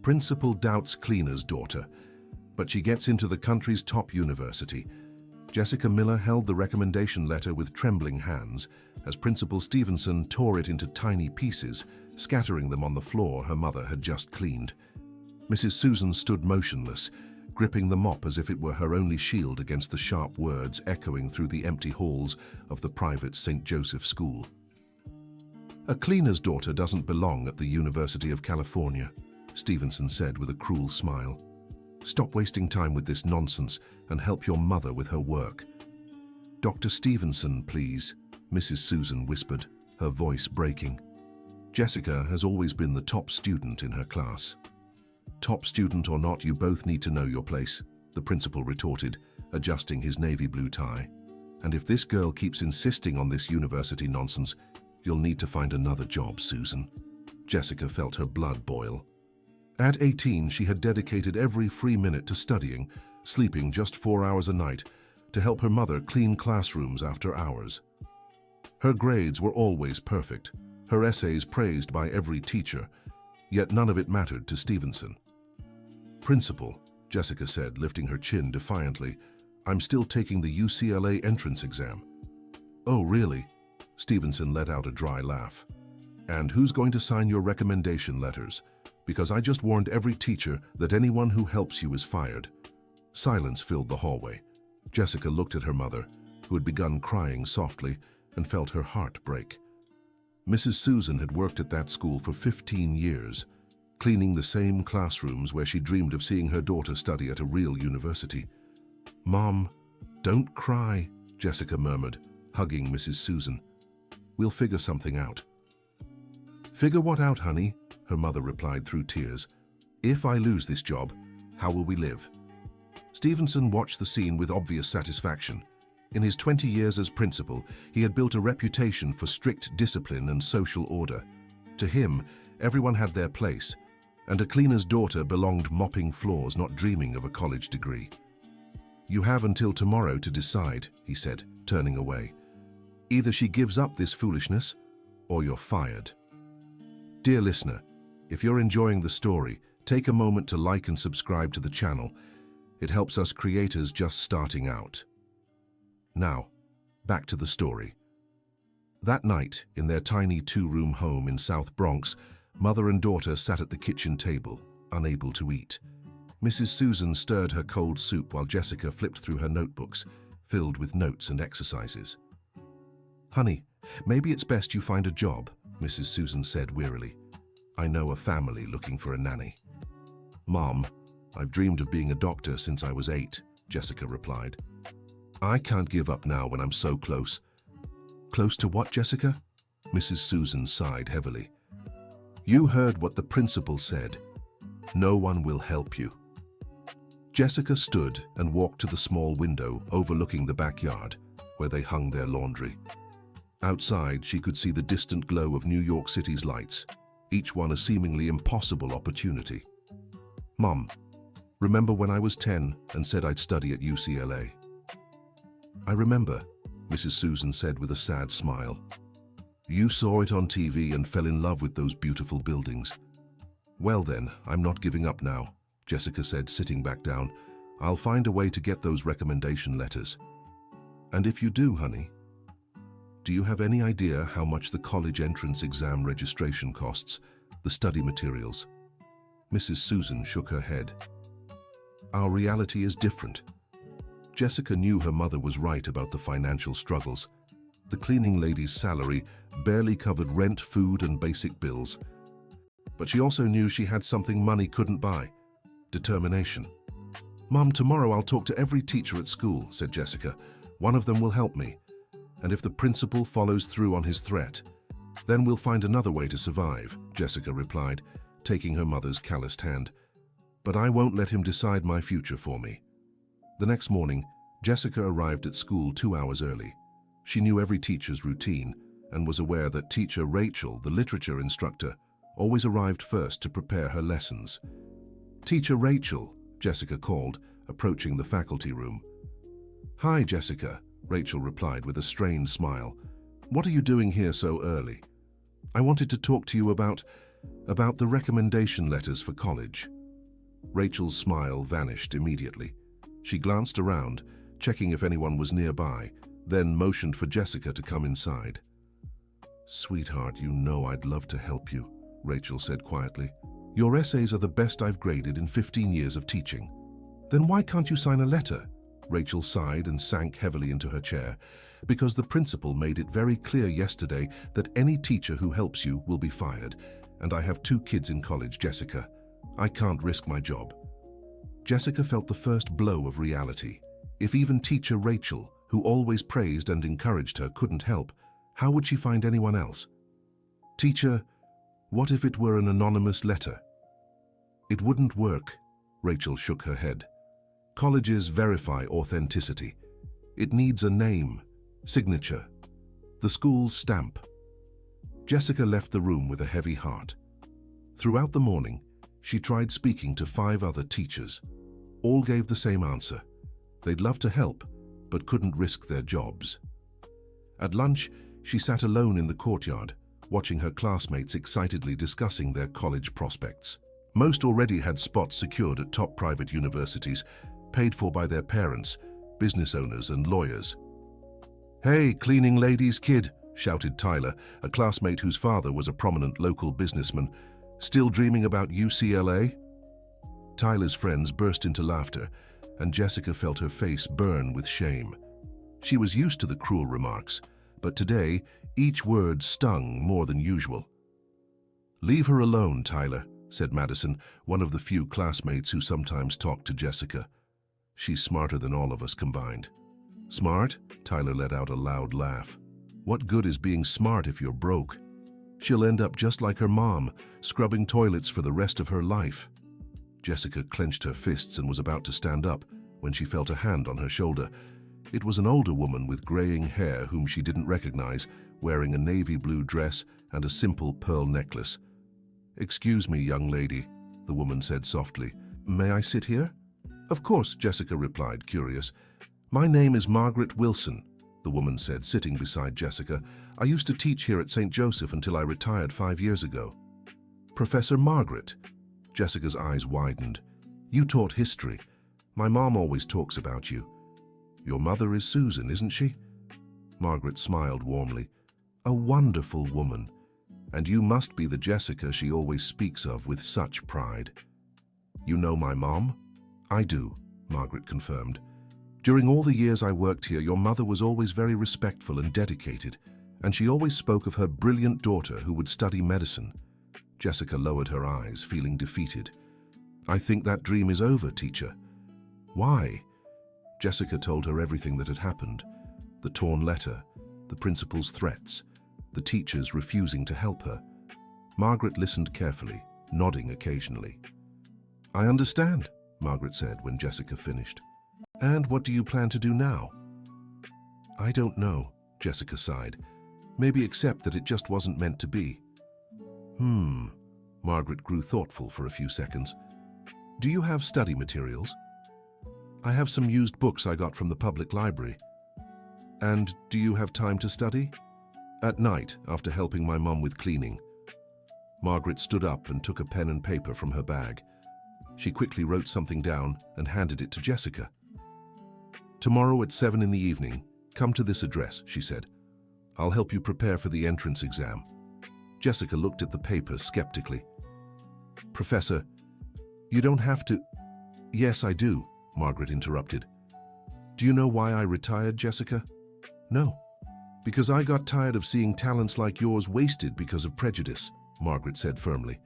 Principal doubts cleaner's daughter, but she gets into the country's top university. Jessica Miller held the recommendation letter with trembling hands as Principal Stevenson tore it into tiny pieces, scattering them on the floor her mother had just cleaned. Mrs. Susan stood motionless, gripping the mop as if it were her only shield against the sharp words echoing through the empty halls of the private St. Joseph School. "A cleaner's daughter doesn't belong at the University of California," Stevenson said with a cruel smile. "Stop wasting time with this nonsense and help your mother with her work." "Dr. Stevenson, please," Mrs. Susan whispered, her voice breaking. "Jessica has always been the top student in her class." "Top student or not, you both need to know your place," the principal retorted, adjusting his navy blue tie. "And if this girl keeps insisting on this university nonsense, you'll need to find another job, Susan." Jessica felt her blood boil. At 18, she had dedicated every free minute to studying, sleeping just 4 hours a night, to help her mother clean classrooms after hours. Her grades were always perfect, her essays praised by every teacher, yet none of it mattered to Stevenson. "Principal," Jessica said, lifting her chin defiantly, "I'm still taking the UCLA entrance exam." "Oh, really?" Stevenson let out a dry laugh. "And who's going to sign your recommendation letters? Because I just warned every teacher that anyone who helps you is fired." Silence filled the hallway. Jessica looked at her mother, who had begun crying softly, and felt her heart break. Mrs. Susan had worked at that school for 15 years, cleaning the same classrooms where she dreamed of seeing her daughter study at a real university. "Mom, don't cry," Jessica murmured, hugging Mrs. Susan. "We'll figure something out." "Figure what out, honey?" her mother replied through tears. "If I lose this job, how will we live?" Stevenson watched the scene with obvious satisfaction. In his 20 years as principal, he had built a reputation for strict discipline and social order. To him, everyone had their place, and a cleaner's daughter belonged mopping floors, not dreaming of a college degree. "You have until tomorrow to decide," he said, turning away. "Either she gives up this foolishness, or you're fired." Dear listener, if you're enjoying the story, take a moment to like and subscribe to the channel. It helps us creators just starting out. Now, back to the story. That night, in their tiny 2-room home in South Bronx, mother and daughter sat at the kitchen table, unable to eat. Mrs. Susan stirred her cold soup while Jessica flipped through her notebooks, filled with notes and exercises. "Honey, maybe it's best you find a job," Mrs. Susan said wearily. "I know a family looking for a nanny." "Mom, I've dreamed of being a doctor since I was 8, Jessica replied. "I can't give up now when I'm so close." "Close to what, Jessica?" Mrs. Susan sighed heavily. "You heard what the principal said. No one will help you." Jessica stood and walked to the small window overlooking the backyard, where they hung their laundry. Outside, she could see the distant glow of New York City's lights, each one a seemingly impossible opportunity. "Mom, remember when I was 10 and said I'd study at UCLA?" "I remember," Mrs. Susan said with a sad smile. "You saw it on TV and fell in love with those beautiful buildings." "Well then, I'm not giving up now," Jessica said, sitting back down. "I'll find a way to get those recommendation letters." "And if you do, honey, do you have any idea how much the college entrance exam registration costs, the study materials?" Mrs. Susan shook her head. "Our reality is different." Jessica knew her mother was right about the financial struggles. The cleaning lady's salary barely covered rent, food, and basic bills. But she also knew she had something money couldn't buy: determination. "Mom, tomorrow I'll talk to every teacher at school," said Jessica. "One of them will help me. And if the principal follows through on his threat, then we'll find another way to survive," Jessica replied, taking her mother's calloused hand. "But I won't let him decide my future for me." The next morning, Jessica arrived at school 2 hours early. She knew every teacher's routine and was aware that teacher Rachel, the literature instructor, always arrived first to prepare her lessons. "Teacher Rachel," Jessica called, approaching the faculty room. "Hi, Jessica," Rachel replied with a strained smile. "What are you doing here so early?" "I wanted to talk to you about..." about the recommendation letters for college. Rachel's smile vanished immediately. She glanced around, checking if anyone was nearby, then motioned for Jessica to come inside. "Sweetheart, you know I'd love to help you," Rachel said quietly. "Your essays are the best I've graded in 15 years of teaching." "Then why can't you sign a letter?" Rachel sighed and sank heavily into her chair. "Because the principal made it very clear yesterday that any teacher who helps you will be fired, and I have 2 kids in college, Jessica. I can't risk my job." Jessica felt the first blow of reality. If even teacher Rachel, who always praised and encouraged her, couldn't help, how would she find anyone else? "Teacher, what if it were an anonymous letter?" "It wouldn't work," Rachel shook her head. "Colleges verify authenticity. It needs a name, signature, the school's stamp." Jessica left the room with a heavy heart. Throughout the morning, she tried speaking to 5 other teachers. All gave the same answer. They'd love to help, but couldn't risk their jobs. At lunch, she sat alone in the courtyard, watching her classmates excitedly discussing their college prospects. Most already had spots secured at top private universities, paid for by their parents, business owners and lawyers. "Hey, cleaning lady's kid," shouted Tyler, a classmate whose father was a prominent local businessman. "Still dreaming about UCLA?" Tyler's friends burst into laughter, and Jessica felt her face burn with shame. She was used to the cruel remarks, but today each word stung more than usual. "Leave her alone, Tyler," said Madison, one of the few classmates who sometimes talked to Jessica. "She's smarter than all of us combined." "Smart?" Tyler let out a loud laugh. "What good is being smart if you're broke? She'll end up just like her mom, scrubbing toilets for the rest of her life." Jessica clenched her fists and was about to stand up when she felt a hand on her shoulder. It was an older woman with graying hair whom she didn't recognize, wearing a navy blue dress and a simple pearl necklace. "Excuse me, young lady," the woman said softly. "May I sit here?" "Of course," Jessica replied, curious. "My name is Margaret Wilson," the woman said, sitting beside Jessica. "I used to teach here at St. Joseph until I retired 5 years ago." "Professor Margaret?" Jessica's eyes widened. "You taught history. My mom always talks about you. Your mother is Susan, isn't she?" Margaret smiled warmly. "A wonderful woman. And you must be the Jessica she always speaks of with such pride." "You know my mom?" "I do," Margaret confirmed. "During all the years I worked here, your mother was always very respectful and dedicated, and she always spoke of her brilliant daughter who would study medicine." Jessica lowered her eyes, feeling defeated. "I think that dream is over, teacher." "Why?" Jessica told her everything that had happened. The torn letter, the principal's threats, the teachers refusing to help her. Margaret listened carefully, nodding occasionally. "I understand," Margaret said when Jessica finished. "And what do you plan to do now?" "I don't know," Jessica sighed. "Maybe accept that it just wasn't meant to be." Margaret grew thoughtful for a few seconds. "Do you have study materials?" "I have some used books I got from the public library." "And do you have time to study?" "At night, after helping my mom with cleaning." Margaret stood up and took a pen and paper from her bag. She quickly wrote something down and handed it to Jessica. "Tomorrow at 7 in the evening, come to this address," she said. "I'll help you prepare for the entrance exam." Jessica looked at the paper skeptically. "Professor, you don't have to—" "Yes, I do," Margaret interrupted. "Do you know why I retired, Jessica?" "No." "Because I got tired of seeing talents like yours wasted because of prejudice," Margaret said firmly.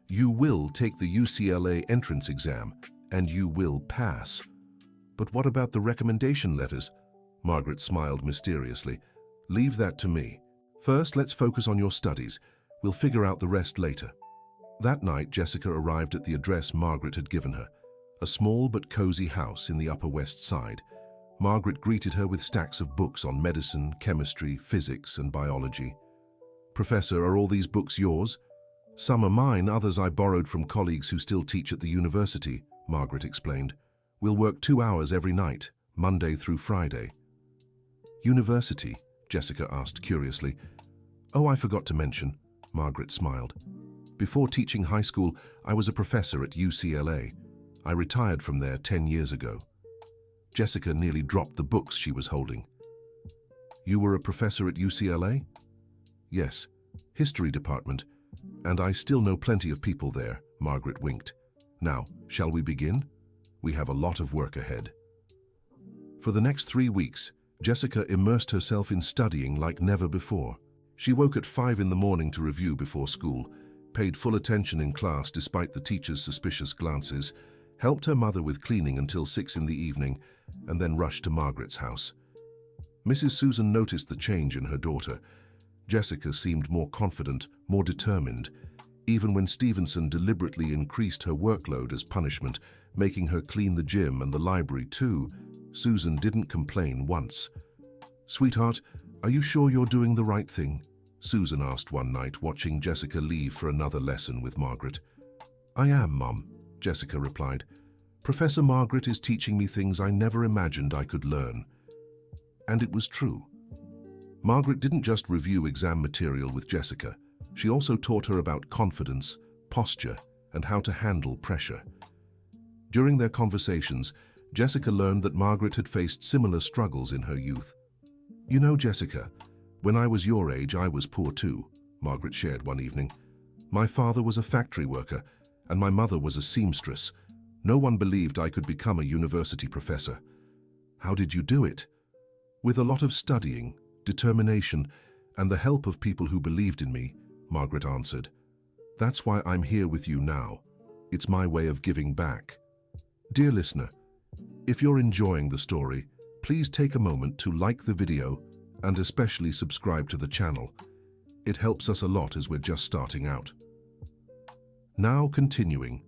"You will take the UCLA entrance exam, and you will pass." "But what about the recommendation letters?" Margaret smiled mysteriously. "Leave that to me. First, let's focus on your studies. We'll figure out the rest later." That night, Jessica arrived at the address Margaret had given her, a small but cozy house in the Upper West Side. Margaret greeted her with stacks of books on medicine, chemistry, physics, and biology. "Professor, are all these books yours?" "Some are mine, others I borrowed from colleagues who still teach at the university," Margaret explained. "We'll work 2 hours every night, Monday through Friday." "University?" Jessica asked curiously. "Oh, I forgot to mention," Margaret smiled. Before teaching high school, I was a professor at UCLA. I retired from there 10 years ago. Jessica nearly dropped the books she was holding. You were a professor at UCLA? Yes, history department, and I still know plenty of people there, Margaret winked. Now, shall we begin? We have a lot of work ahead. For the next 3 weeks, Jessica immersed herself in studying like never before. She woke at 5 in the morning to review before school, paid full attention in class despite the teacher's suspicious glances, helped her mother with cleaning until 6 in the evening, and then rushed to Margaret's house. Mrs. Susan noticed the change in her daughter. Jessica seemed more confident, more determined. Even when Stevenson deliberately increased her workload as punishment, making her clean the gym and the library too, Susan didn't complain once. "Sweetheart, are you sure you're doing the right thing?" Susan asked one night, watching Jessica leave for another lesson with Margaret. "I am, Mum," Jessica replied. "Professor Margaret is teaching me things I never imagined I could learn." And it was true. Margaret didn't just review exam material with Jessica. She also taught her about confidence, posture, and how to handle pressure. During their conversations, Jessica learned that Margaret had faced similar struggles in her youth. "You know, Jessica, when I was your age, I was poor too," Margaret shared one evening. "My father was a factory worker, and my mother was a seamstress. No one believed I could become a university professor." "How did you do it?" "With a lot of studying, determination, and the help of people who believed in me," Margaret answered. "That's why I'm here with you now. It's my way of giving back." Dear listener, if you're enjoying the story, please take a moment to like the video and especially subscribe to the channel. It helps us a lot as we're just starting out. Now continuing.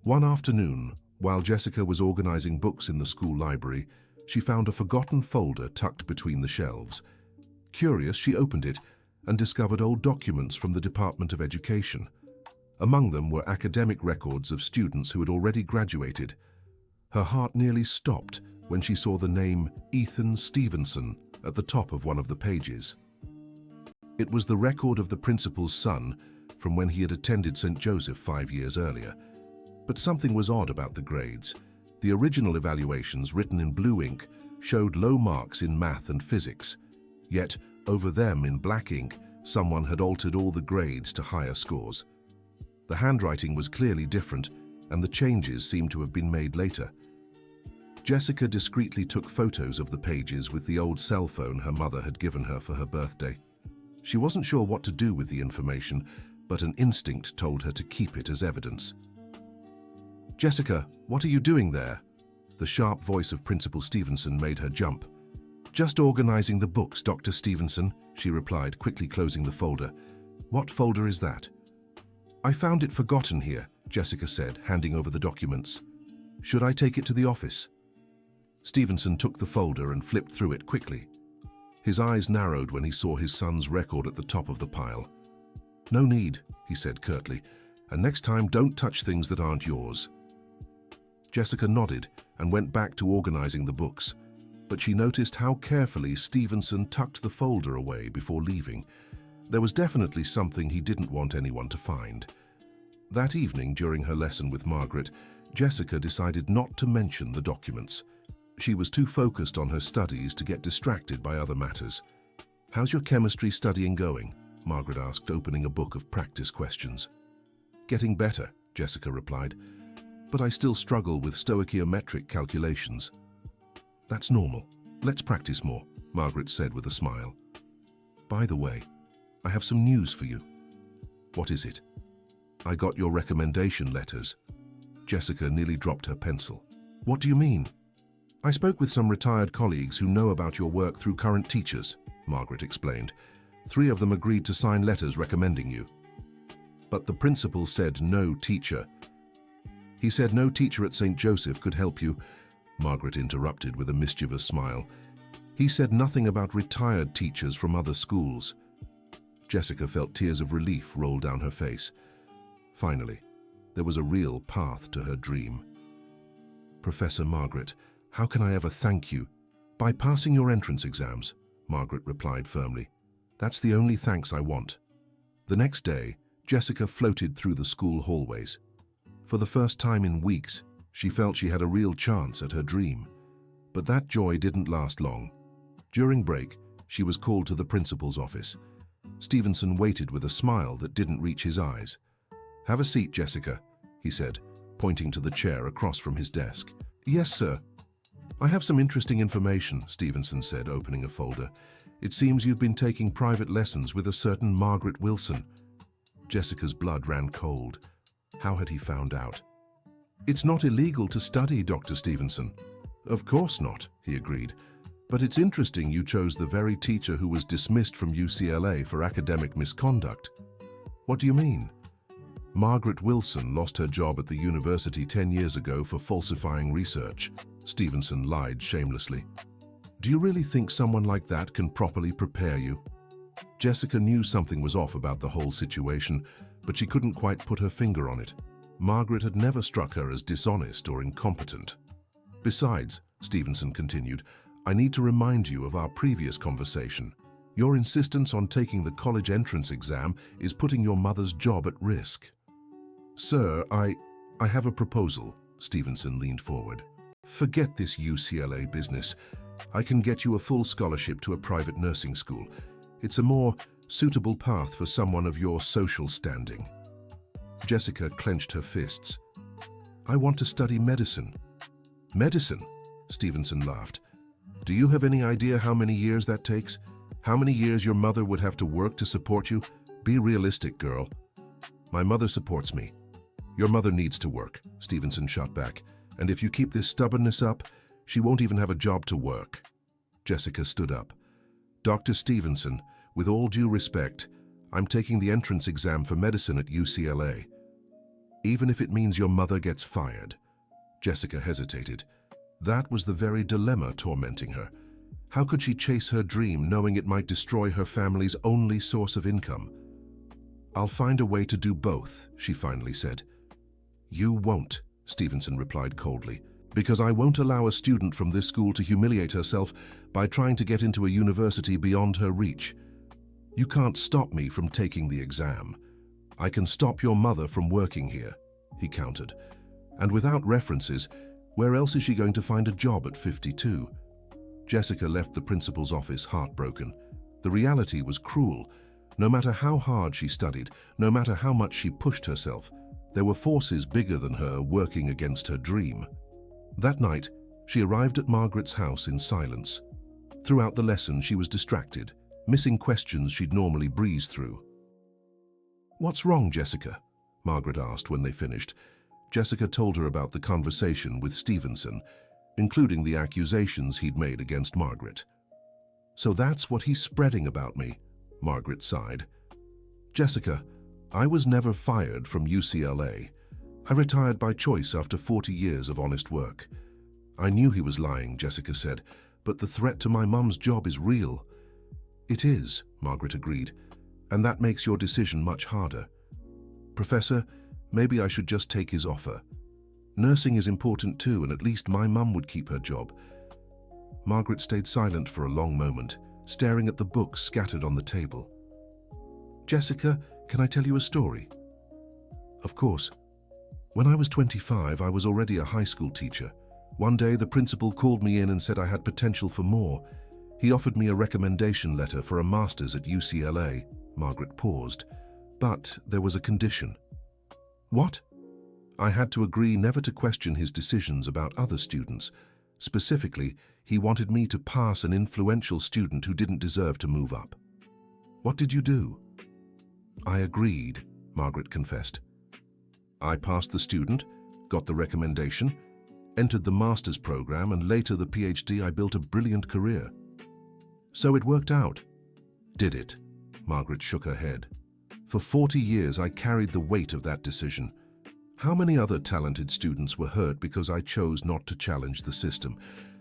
One afternoon, while Jessica was organizing books in the school library, she found a forgotten folder tucked between the shelves. Curious, she opened it and discovered old documents from the Department of Education. Among them were academic records of students who had already graduated. Her heart nearly stopped when she saw the name Ethan Stevenson at the top of one of the pages. It was the record of the principal's son from when he had attended St. Joseph 5 years earlier. But something was odd about the grades. The original evaluations, written in blue ink, showed low marks in math and physics. Yet, over them in black ink, someone had altered all the grades to higher scores. The handwriting was clearly different, and the changes seemed to have been made later. Jessica discreetly took photos of the pages with the old cell phone her mother had given her for her birthday. She wasn't sure what to do with the information, but an instinct told her to keep it as evidence. "Jessica, what are you doing there?" The sharp voice of Principal Stevenson made her jump. "Just organizing the books, Dr. Stevenson," she replied, quickly closing the folder. "What folder is that?" "I found it forgotten here," Jessica said, handing over the documents. "Should I take it to the office?" Stevenson took the folder and flipped through it quickly. His eyes narrowed when he saw his son's record at the top of the pile. "No need," he said curtly, "and next time don't touch things that aren't yours." Jessica nodded and went back to organizing the books, but she noticed how carefully Stevenson tucked the folder away before leaving. There was definitely something he didn't want anyone to find. That evening, during her lesson with Margaret, Jessica decided not to mention the documents. She was too focused on her studies to get distracted by other matters. "How's your chemistry studying going?" Margaret asked, opening a book of practice questions. "Getting better," Jessica replied, "but I still struggle with stoichiometric calculations." "That's normal. Let's practice more," Margaret said with a smile. "By the way, I have some news for you." "What is it?" "I got your recommendation letters." Jessica nearly dropped her pencil. "What do you mean?" "I spoke with some retired colleagues who know about your work through current teachers," Margaret explained. 3 of them agreed to sign letters recommending you. But the principal said no teacher. "He said no teacher at St. Joseph could help you," Margaret interrupted with a mischievous smile. "He said nothing about retired teachers from other schools." Jessica felt tears of relief roll down her face. Finally, there was a real path to her dream. "Professor Margaret, how can I ever thank you?" "By passing your entrance exams," Margaret replied firmly. "That's the only thanks I want." The next day, Jessica floated through the school hallways. For the first time in weeks, she felt she had a real chance at her dream. But that joy didn't last long. During break, she was called to the principal's office. Stevenson waited with a smile that didn't reach his eyes. "Have a seat, Jessica," he said, pointing to the chair across from his desk. "Yes, sir." "I have some interesting information," Stevenson said, opening a folder. "It seems you've been taking private lessons with a certain Margaret Wilson." Jessica's blood ran cold. How had he found out? "It's not illegal to study, Dr. Stevenson." "Of course not," he agreed. "But it's interesting you chose the very teacher who was dismissed from UCLA for academic misconduct." "What do you mean?" "Margaret Wilson lost her job at the university 10 years ago for falsifying research." Stevenson lied shamelessly. "Do you really think someone like that can properly prepare you?" Jessica knew something was off about the whole situation, but she couldn't quite put her finger on it. Margaret had never struck her as dishonest or incompetent. "Besides," Stevenson continued, "I need to remind you of our previous conversation. Your insistence on taking the college entrance exam is putting your mother's job at risk." "Sir, I have a proposal." Stevenson leaned forward. "Forget this UCLA business. I can get you a full scholarship to a private nursing school. It's a more suitable path for someone of your social standing." Jessica clenched her fists. "I want to study medicine." "Medicine?" Stevenson laughed. "Do you have any idea how many years that takes? How many years your mother would have to work to support you? Be realistic, girl." "My mother supports me." "Your mother needs to work," Stevenson shot back. "And if you keep this stubbornness up, she won't even have a job to work." Jessica stood up. "Dr. Stevenson, with all due respect, I'm taking the entrance exam for medicine at UCLA. Even if it means your mother gets fired." Jessica hesitated. That was the very dilemma tormenting her. How could she chase her dream knowing it might destroy her family's only source of income? "I'll find a way to do both," she finally said. "You won't," Stevenson replied coldly, "because I won't allow a student from this school to humiliate herself by trying to get into a university beyond her reach. You can't stop me from taking the exam. I can stop your mother from working here," he countered. "And without references, where else is she going to find a job at 52? Jessica left the principal's office heartbroken. The reality was cruel. No matter how hard she studied, no matter how much she pushed herself, there were forces bigger than her working against her dream. That night, she arrived at Margaret's house in silence. Throughout the lesson, she was distracted, missing questions she'd normally breeze through. "What's wrong, Jessica?" Margaret asked when they finished. Jessica told her about the conversation with Stevenson, including the accusations he'd made against Margaret. "So that's what he's spreading about me," Margaret sighed. "Jessica, I was never fired from UCLA. I retired by choice after 40 years of honest work." "I knew he was lying," Jessica said, "but the threat to my mum's job is real." "It is," Margaret agreed, "and that makes your decision much harder. Professor, maybe I should just take his offer. Nursing is important too, and at least my mum would keep her job." Margaret stayed silent for a long moment, staring at the books scattered on the table. "Jessica, can I tell you a story?" "Of course." "When I was 25, I was already a high school teacher. One day, the principal called me in and said I had potential for more. He offered me a recommendation letter for a master's at UCLA. Margaret paused. "But there was a condition." "What?" "I had to agree never to question his decisions about other students. Specifically, he wanted me to pass an influential student who didn't deserve to move up." "What did you do?" "I agreed," Margaret confessed. "I passed the student, got the recommendation, entered the master's program, and later the PhD. I built a brilliant career." "So it worked out." "Did it?" Margaret shook her head. "For 40 years I carried the weight of that decision. How many other talented students were hurt because I chose not to challenge the system?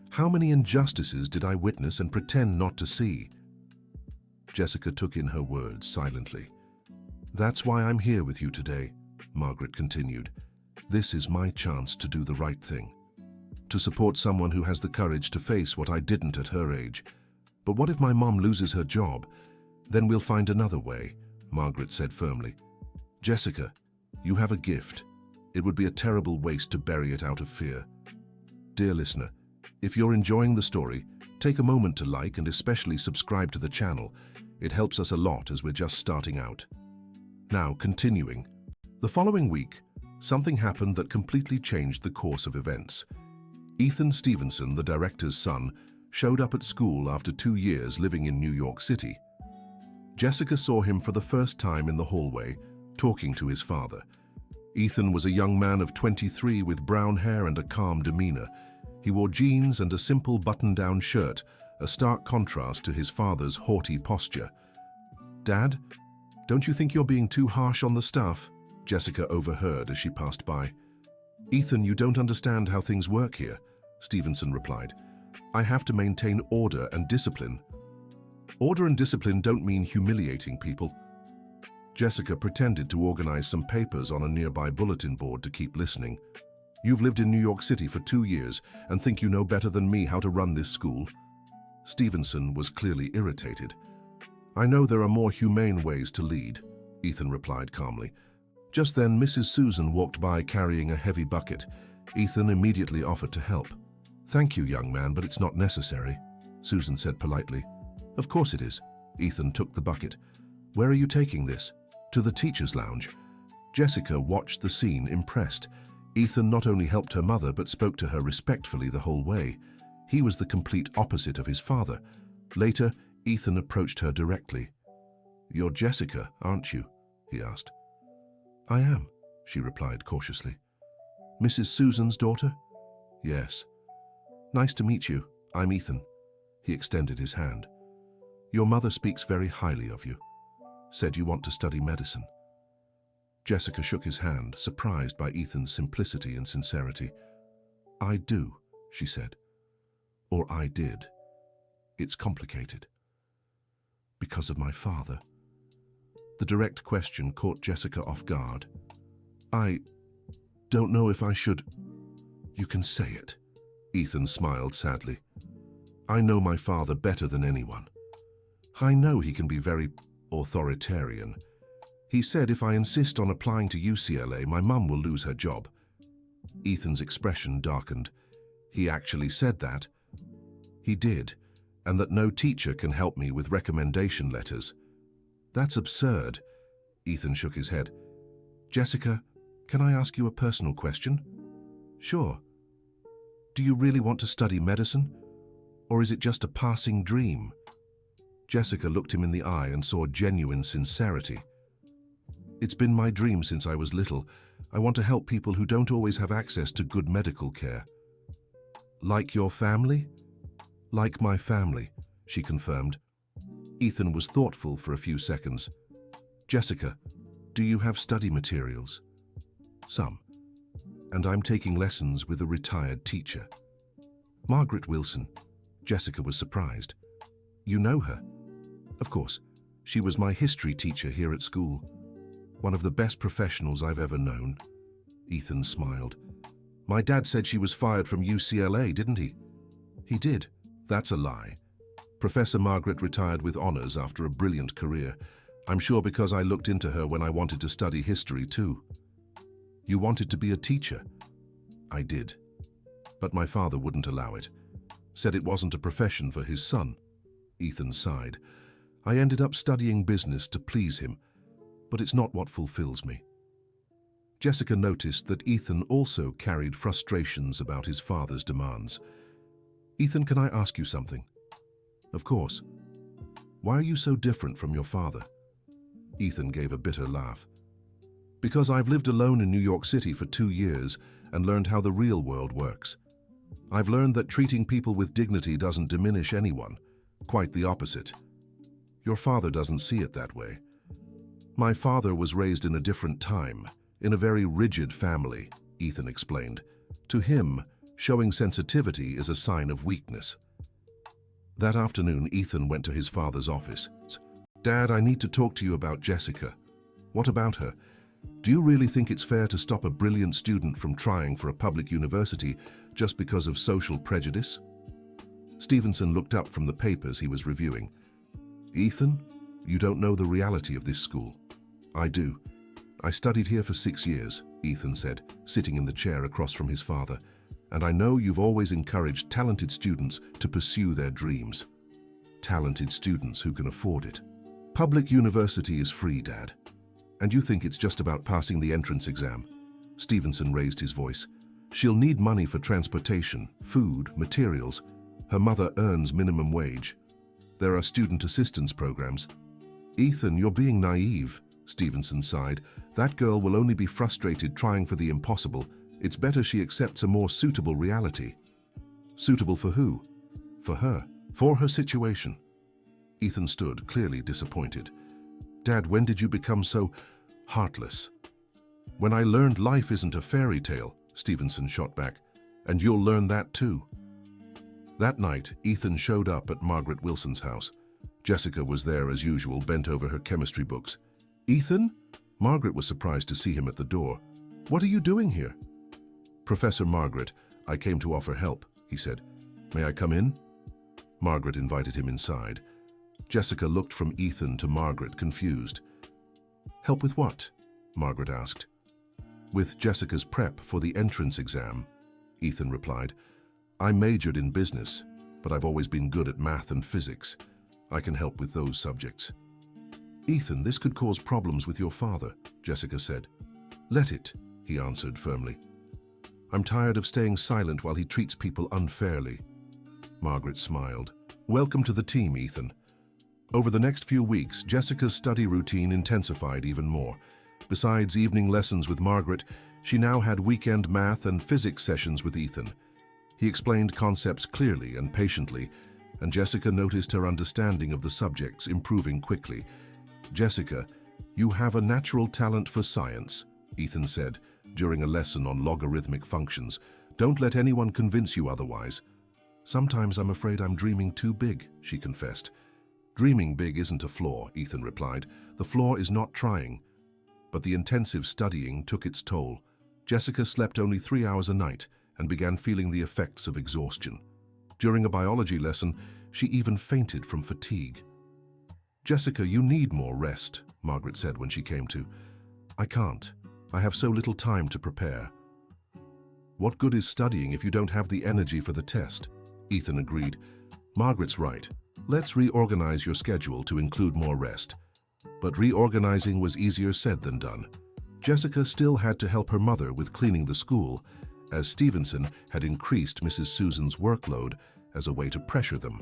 How many injustices did I witness and pretend not to see?" Jessica took in her words silently. "That's why I'm here with you today," Margaret continued. "This is my chance to do the right thing, to support someone who has the courage to face what I didn't at her age. But what if my mom loses her job? Then we'll find another way," Margaret said firmly. Jessica, you have a gift. It would be a terrible waste to bury it out of fear. Dear listener, if you're enjoying the story, take a moment to like and especially subscribe to the channel. It helps us a lot as we're just starting out. Now, continuing. The following week, something happened that completely changed the course of events. Ethan Stevenson, the director's son, showed up at school after 2 years living in New York City. Jessica saw him for the first time in the hallway, talking to his father. Ethan was a young man of 23 with brown hair and a calm demeanor. He wore jeans and a simple button-down shirt, a stark contrast to his father's haughty posture. "Dad, don't you think you're being too harsh on the staff?" Jessica overheard as she passed by. "Ethan, you don't understand how things work here," Stevenson replied. "I have to maintain order and discipline." "Order and discipline don't mean humiliating people." Jessica pretended to organize some papers on a nearby bulletin board to keep listening. "You've lived in New York City for 2 years and think you know better than me how to run this school?" Stevenson was clearly irritated. "I know there are more humane ways to lead," Ethan replied calmly. Just then, Mrs. Susan walked by carrying a heavy bucket. Ethan immediately offered to help. "Thank you, young man, but it's not necessary," Susan said politely. "Of course it is." Ethan took the bucket. "Where are you taking this?" "To the teacher's lounge." Jessica watched the scene, impressed. Ethan not only helped her mother, but spoke to her respectfully the whole way. He was the complete opposite of his father. Later, Ethan approached her directly. "You're Jessica, aren't you?" he asked. "I am," she replied cautiously. "Mrs. Susan's daughter?" "Yes." "Nice to meet you. I'm Ethan." He extended his hand. "Your mother speaks very highly of you. Said you want to study medicine." Jessica shook his hand, surprised by Ethan's simplicity and sincerity. "I do," she said. "Or I did. It's complicated." "Because of my father?" The direct question caught Jessica off guard. "I don't know if I should." "You can say it." Ethan smiled sadly. "I know my father better than anyone. I know he can be very authoritarian. He said if I insist on applying to UCLA, my mum will lose her job." Ethan's expression darkened. "He actually said that?" "He did, and that no teacher can help me with recommendation letters." "That's absurd." Ethan shook his head. "Jessica, can I ask you a personal question?" "Sure." "Do you really want to study medicine? Or is it just a passing dream?" Jessica looked him in the eye and saw genuine sincerity. "It's been my dream since I was little. I want to help people who don't always have access to good medical care." "Like your family?" "Like my family," she confirmed. Ethan was thoughtful for a few seconds. "Jessica, do you have study materials?" "Some. And I'm taking lessons with a retired teacher." "Margaret Wilson." Jessica was surprised. "You know her?" "Of course. She was my history teacher here at school. One of the best professionals I've ever known." Ethan smiled. "My dad said she was fired from UCLA, didn't he?" "He did." "That's a lie. Professor Margaret retired with honors after a brilliant career. I'm sure because I looked into her when I wanted to study history too." "You wanted to be a teacher?" "I did. But my father wouldn't allow it. Said it wasn't a profession for his son." Ethan sighed. "I ended up studying business to please him, but it's not what fulfills me." Jessica noticed that Ethan also carried frustrations about his father's demands. "Ethan, can I ask you something?" "Of course." "Why are you so different from your father?" Ethan gave a bitter laugh. "Because I've lived alone in New York City for 2 years and learned how the real world works. I've learned that treating people with dignity doesn't diminish anyone. Quite the opposite. Your father doesn't see it that way. My father was raised in a different time, in a very rigid family," Ethan explained. "To him, showing sensitivity is a sign of weakness." That afternoon, Ethan went to his father's office. "Dad, I need to talk to you about Jessica." "What about her?" "Do you really think it's fair to stop a brilliant student from trying for a public university just because of social prejudice?" Stevenson looked up from the papers he was reviewing. "Ethan, you don't know the reality of this school." "I do. I studied here for 6 years, Ethan said, sitting in the chair across from his father. And I know you've always encouraged talented students to pursue their dreams. Talented students who can afford it. Public university is free, Dad. And you think it's just about passing the entrance exam? Stevenson raised his voice. She'll need money for transportation, food, materials. Her mother earns minimum wage. There are student assistance programs. Ethan, you're being naive, Stevenson sighed. That girl will only be frustrated trying for the impossible. It's better she accepts a more suitable reality. Suitable for who? For her. For her situation. Ethan stood, clearly disappointed. Dad, when did you become so heartless? When I learned life isn't a fairy tale, Stevenson shot back. And you'll learn that too. That night, Ethan showed up at Margaret Wilson's house. Jessica was there as usual, bent over her chemistry books. Ethan? Margaret was surprised to see him at the door. What are you doing here? Professor Margaret, I came to offer help, he said. May I come in? Margaret invited him inside. Jessica looked from Ethan to Margaret, confused. Help with what? Margaret asked. With Jessica's prep for the entrance exam, Ethan replied. I majored in business, but I've always been good at math and physics. I can help with those subjects. Ethan, this could cause problems with your father, Jessica said. Let it, he answered firmly. I'm tired of staying silent while he treats people unfairly. Margaret smiled. Welcome to the team, Ethan. Over the next few weeks, Jessica's study routine intensified even more. Besides evening lessons with Margaret, she now had weekend math and physics sessions with Ethan. He explained concepts clearly and patiently, and Jessica noticed her understanding of the subjects improving quickly. Jessica, you have a natural talent for science, Ethan said during a lesson on logarithmic functions. Don't let anyone convince you otherwise. Sometimes I'm afraid I'm dreaming too big, she confessed. Dreaming big isn't a flaw, Ethan replied. The flaw is not trying. But the intensive studying took its toll. Jessica slept only 3 hours a night and began feeling the effects of exhaustion. During a biology lesson, she even fainted from fatigue. Jessica, you need more rest, Margaret said when she came to. I can't. I have so little time to prepare. What good is studying if you don't have the energy for the test? Ethan agreed. Margaret's right. Let's reorganize your schedule to include more rest. But reorganizing was easier said than done. Jessica still had to help her mother with cleaning the school, as Stevenson had increased Mrs. Susan's workload as a way to pressure them.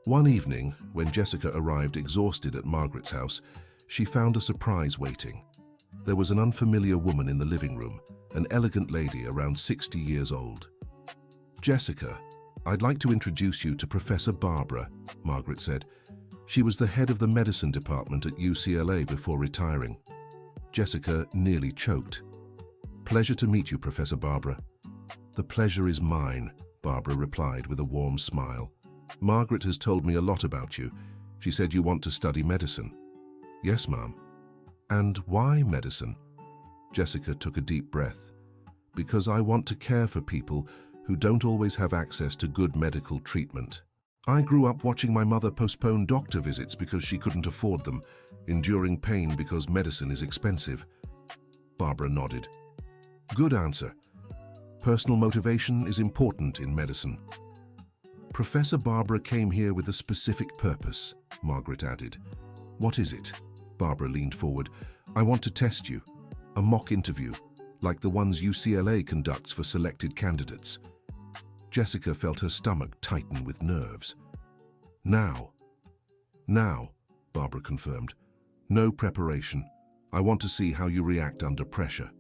One evening, when Jessica arrived exhausted at Margaret's house, she found a surprise waiting. There was an unfamiliar woman in the living room, an elegant lady around 60 years old. Jessica, I'd like to introduce you to Professor Barbara, Margaret said. She was the head of the medicine department at UCLA before retiring. Jessica nearly choked. Pleasure to meet you, Professor Barbara. The pleasure is mine, Barbara replied with a warm smile. Margaret has told me a lot about you. She said you want to study medicine. Yes, ma'am. And why medicine? Jessica took a deep breath. Because I want to care for people who don't always have access to good medical treatment. I grew up watching my mother postpone doctor visits because she couldn't afford them, enduring pain because medicine is expensive. Barbara nodded. Good answer. Personal motivation is important in medicine. Professor Barbara came here with a specific purpose, Margaret added. What is it? Barbara leaned forward. I want to test you. A mock interview, like the ones UCLA conducts for selected candidates. Jessica felt her stomach tighten with nerves. Now, Barbara confirmed. No preparation. I want to see how you react under pressure.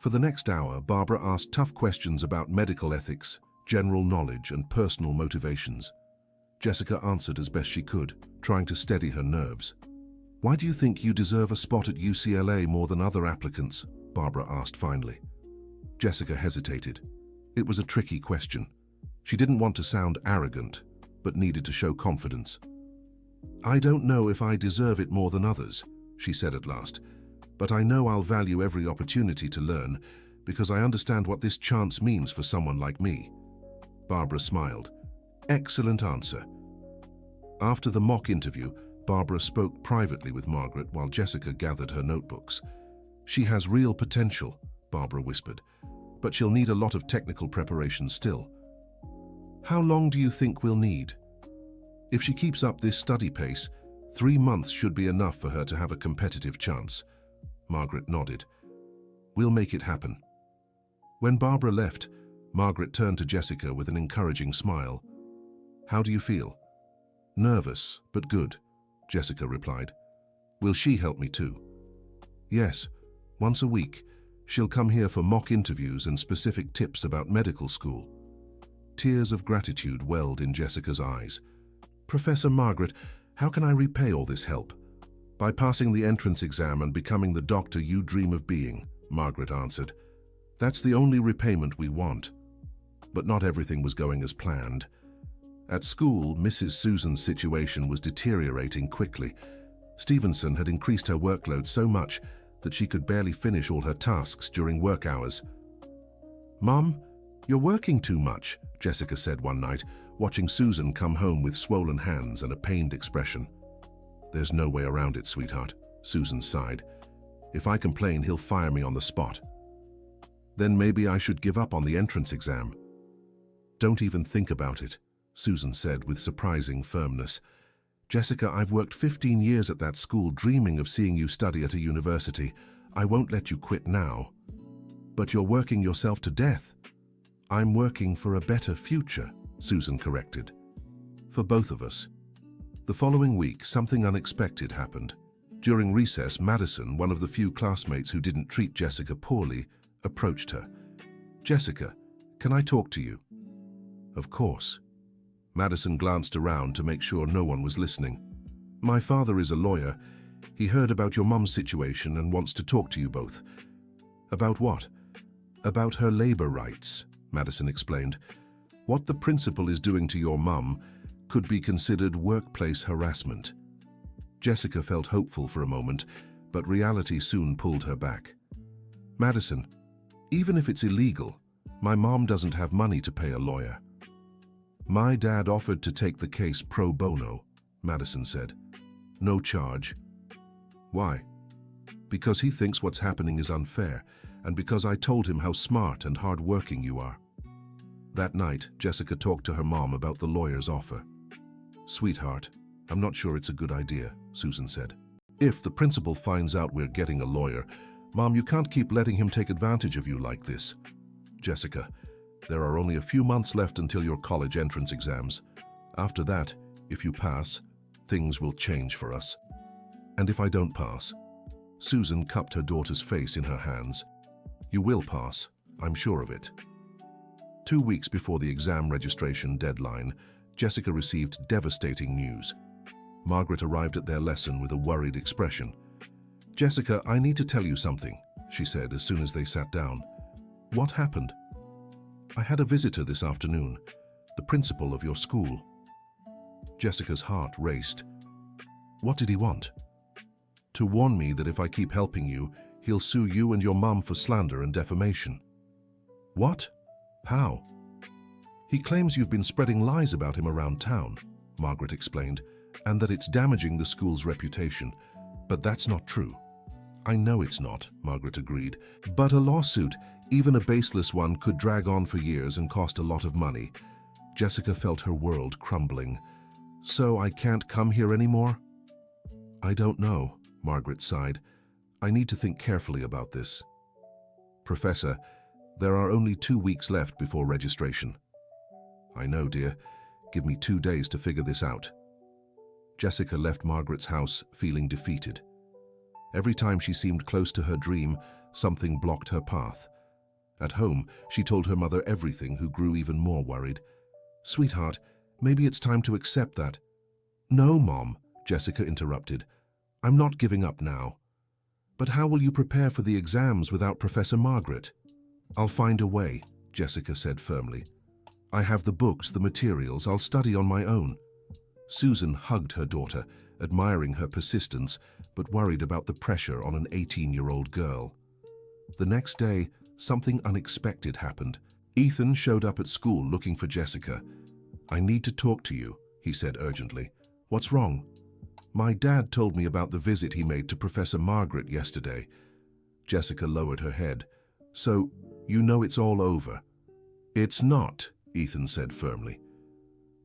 For the next hour, Barbara asked tough questions about medical ethics, general knowledge, and personal motivations. Jessica answered as best she could, trying to steady her nerves. Why do you think you deserve a spot at UCLA more than other applicants? Barbara asked finally. Jessica hesitated. It was a tricky question. She didn't want to sound arrogant, but needed to show confidence. I don't know if I deserve it more than others, she said at last, but I know I'll value every opportunity to learn because I understand what this chance means for someone like me. Barbara smiled. Excellent answer. After the mock interview, Barbara spoke privately with Margaret while Jessica gathered her notebooks. "She has real potential," Barbara whispered, "but she'll need a lot of technical preparation still." "How long do you think we'll need?" "If she keeps up this study pace, 3 months should be enough for her to have a competitive chance." Margaret nodded. "We'll make it happen." When Barbara left, Margaret turned to Jessica with an encouraging smile. "How do you feel?" "Nervous, but good," Jessica replied. "Will she help me too?" "Yes, once a week. She'll come here for mock interviews and specific tips about medical school." Tears of gratitude welled in Jessica's eyes. "Professor Margaret, how can I repay all this help?" "By passing the entrance exam and becoming the doctor you dream of being," Margaret answered. "That's the only repayment we want." But not everything was going as planned. At school, Mrs. Susan's situation was deteriorating quickly. Stevenson had increased her workload so much that she could barely finish all her tasks during work hours. "Mom, you're working too much," Jessica said one night, watching Susan come home with swollen hands and a pained expression. "There's no way around it, sweetheart," Susan sighed. "If I complain, he'll fire me on the spot." "Then maybe I should give up on the entrance exam." "Don't even think about it," Susan said with surprising firmness. "Jessica, I've worked 15 years at that school dreaming of seeing you study at a university. I won't let you quit now." "But you're working yourself to death." "I'm working for a better future," Susan corrected. "For both of us." The following week, something unexpected happened. During recess, Madison, one of the few classmates who didn't treat Jessica poorly, approached her. "Jessica, can I talk to you?" "Of course." Madison glanced around to make sure no one was listening. "My father is a lawyer. He heard about your mum's situation and wants to talk to you both." "About what?" "About her labor rights," Madison explained. "What the principal is doing to your mum could be considered workplace harassment." Jessica felt hopeful for a moment, but reality soon pulled her back. "Madison, even if it's illegal, my mom doesn't have money to pay a lawyer." "My dad offered to take the case pro bono," Madison said. "No charge." "Why?" "Because he thinks what's happening is unfair, and because I told him how smart and hard-working you are." That night, Jessica talked to her mom about the lawyer's offer. "Sweetheart, I'm not sure it's a good idea," Susan said. "If the principal finds out we're getting a lawyer, Mom, you can't keep letting him take advantage of you like this." "Jessica, there are only a few months left until your college entrance exams. After that, if you pass, things will change for us." "And if I don't pass?" Susan cupped her daughter's face in her hands. "You will pass, I'm sure of it." 2 weeks before the exam registration deadline, Jessica received devastating news. Margaret arrived at their lesson with a worried expression. "Jessica, I need to tell you something," she said as soon as they sat down. "What happened?" "I had a visitor this afternoon, the principal of your school." Jessica's heart raced. "What did he want?" "To warn me that if I keep helping you, he'll sue you and your mum for slander and defamation." "What? How?" "He claims you've been spreading lies about him around town," Margaret explained, "and that it's damaging the school's reputation. But that's not true." "I know it's not," Margaret agreed. "But a lawsuit, even a baseless one, could drag on for years and cost a lot of money." Jessica felt her world crumbling. "So I can't come here anymore?" "I don't know," Margaret sighed. "I need to think carefully about this." "Professor, there are only 2 weeks left before registration." "I know, dear. Give me 2 days to figure this out." Jessica left Margaret's house feeling defeated. Every time she seemed close to her dream, something blocked her path. At home, she told her mother everything, who grew even more worried. "Sweetheart, maybe it's time to accept that." "No, Mom," Jessica interrupted. "I'm not giving up now." "But how will you prepare for the exams without Professor Margaret?" "I'll find a way," Jessica said firmly. "I have the books, the materials. I'll study on my own." Susan hugged her daughter, admiring her persistence, but worried about the pressure on an 18-year-old girl. The next day, something unexpected happened. Ethan showed up at school looking for Jessica. "I need to talk to you," he said urgently. "What's wrong?" My dad told me about the visit he made to Professor Margaret yesterday. Jessica lowered her head. So, you know it's all over? It's not, Ethan said firmly.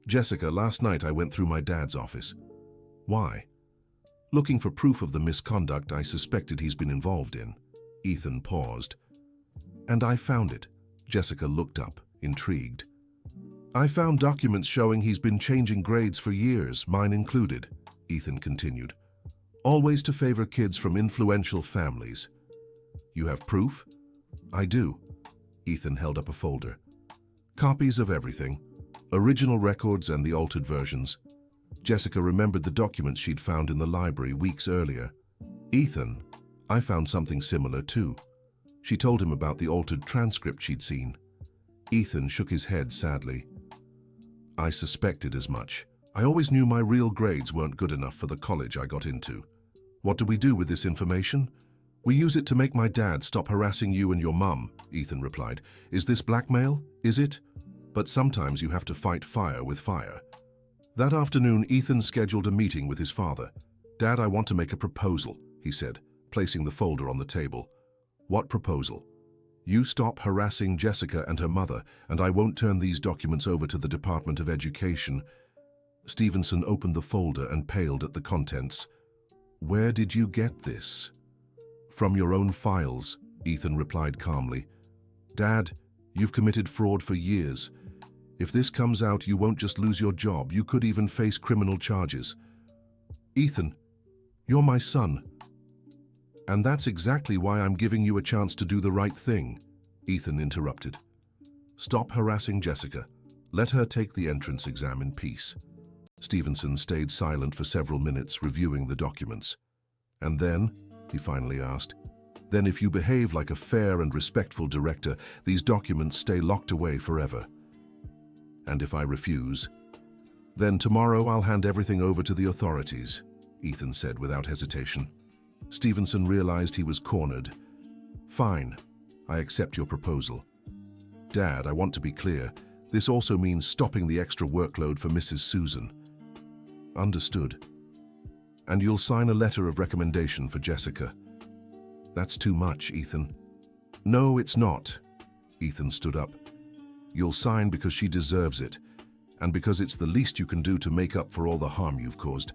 Jessica, last night I went through my dad's office. Why? Looking for proof of the misconduct I suspected he's been involved in. Ethan paused. And I found it. Jessica looked up, intrigued. I found documents showing he's been changing grades for years, mine included, Ethan continued. Always to favor kids from influential families. You have proof? I do. Ethan held up a folder. Copies of everything. Original records and the altered versions. Jessica remembered the documents she'd found in the library weeks earlier. Ethan, I found something similar too. She told him about the altered transcript she'd seen. Ethan shook his head sadly. I suspected as much. I always knew my real grades weren't good enough for the college I got into. What do we do with this information? We use it to make my dad stop harassing you and your mum, Ethan replied. Is this blackmail? Is it? But sometimes you have to fight fire with fire. That afternoon, Ethan scheduled a meeting with his father. Dad, I want to make a proposal, he said, placing the folder on the table. What proposal? You stop harassing Jessica and her mother, and I won't turn these documents over to the Department of Education. Stevenson opened the folder and paled at the contents. Where did you get this? From your own files, Ethan replied calmly. Dad, you've committed fraud for years. If this comes out, you won't just lose your job, you could even face criminal charges. Ethan, you're my son. And that's exactly why I'm giving you a chance to do the right thing, Ethan interrupted. Stop harassing Jessica. Let her take the entrance exam in peace. Stevenson stayed silent for several minutes, reviewing the documents. And then, he finally asked, then if you behave like a fair and respectful director, these documents stay locked away forever. And if I refuse? Then tomorrow I'll hand everything over to the authorities, Ethan said without hesitation. Stevenson realized he was cornered. Fine, I accept your proposal. Dad, I want to be clear. This also means stopping the extra workload for Mrs. Susan. Understood. And you'll sign a letter of recommendation for Jessica. That's too much, Ethan. No, it's not. Ethan stood up. You'll sign because she deserves it, and because it's the least you can do to make up for all the harm you've caused.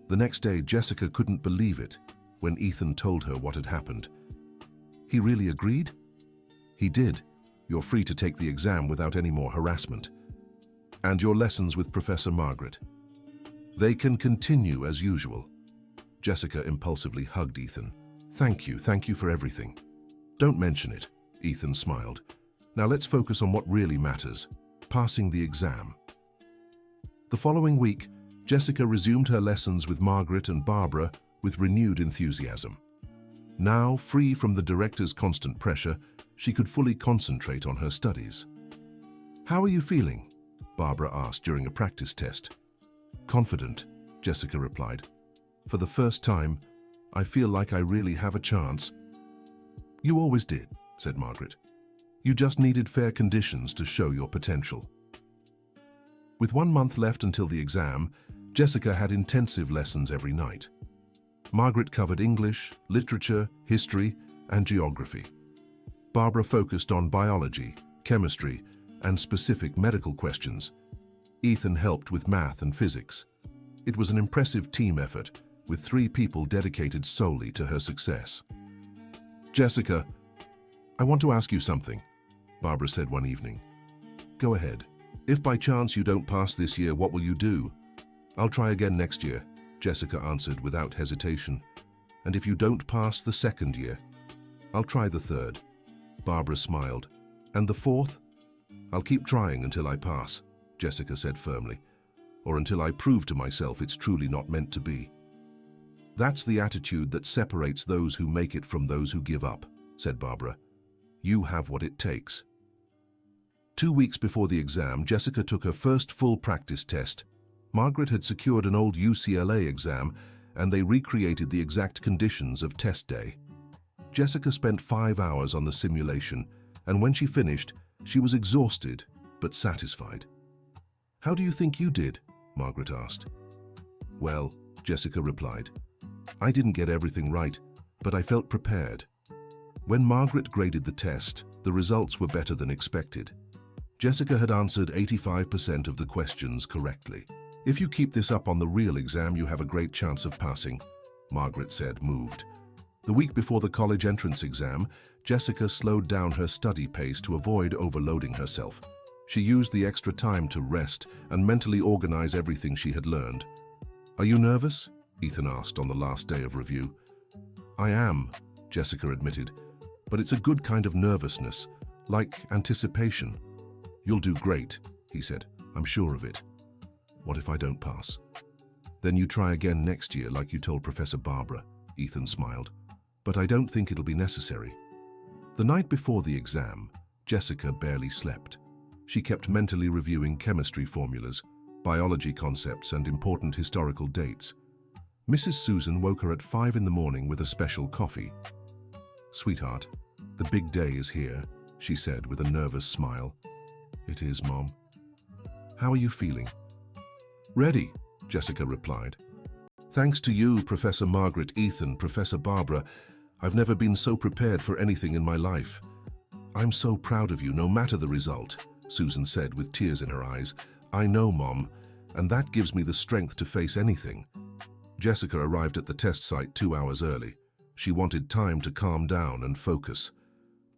The next day, Jessica couldn't believe it when Ethan told her what had happened. He really agreed? He did. You're free to take the exam without any more harassment. And your lessons with Professor Margaret. They can continue as usual. Jessica impulsively hugged Ethan. Thank you for everything. Don't mention it, Ethan smiled. Now let's focus on what really matters, passing the exam. The following week, Jessica resumed her lessons with Margaret and Barbara with renewed enthusiasm. Now, free from the director's constant pressure, she could fully concentrate on her studies. How are you feeling? Barbara asked during a practice test. Confident, Jessica replied. For the first time, I feel like I really have a chance. You always did, said Margaret. You just needed fair conditions to show your potential. With 1 month left until the exam, Jessica had intensive lessons every night. Margaret covered English, literature, history, and geography. Barbara focused on biology, chemistry, and specific medical questions. Ethan helped with math and physics. It was an impressive team effort, with 3 people dedicated solely to her success. Jessica, I want to ask you something, Barbara said one evening. Go ahead. If by chance you don't pass this year, what will you do? I'll try again next year, Jessica answered without hesitation. And if you don't pass the second year, I'll try the third. Barbara smiled. And the fourth? I'll keep trying until I pass, Jessica said firmly, or until I prove to myself it's truly not meant to be. That's the attitude that separates those who make it from those who give up, said Barbara. You have what it takes. 2 weeks before the exam, Jessica took her first full practice test. Margaret had secured an old UCLA exam, and they recreated the exact conditions of test day. Jessica spent 5 hours on the simulation, and when she finished, she was exhausted but satisfied. How do you think you did? Margaret asked. Well, Jessica replied. I didn't get everything right, but I felt prepared. When Margaret graded the test, the results were better than expected. Jessica had answered 85% of the questions correctly. If you keep this up on the real exam, you have a great chance of passing, Margaret said, moved. The week before the college entrance exam, Jessica slowed down her study pace to avoid overloading herself. She used the extra time to rest and mentally organize everything she had learned. Are you nervous? Ethan asked on the last day of review. I am, Jessica admitted, but it's a good kind of nervousness, like anticipation. You'll do great, he said. I'm sure of it. What if I don't pass? Then you try again next year like you told Professor Barbara, Ethan smiled. But I don't think it'll be necessary. The night before the exam, Jessica barely slept. She kept mentally reviewing chemistry formulas, biology concepts, and important historical dates. Mrs. Susan woke her at 5 in the morning with a special coffee. Sweetheart, the big day is here, she said with a nervous smile. It is, Mom. How are you feeling? Ready, Jessica replied. Thanks to you, Professor Margaret, Ethan, Professor Barbara, I've never been so prepared for anything in my life. I'm so proud of you, no matter the result, Susan said with tears in her eyes. I know, Mom, and that gives me the strength to face anything. Jessica arrived at the test site 2 hours early. She wanted time to calm down and focus.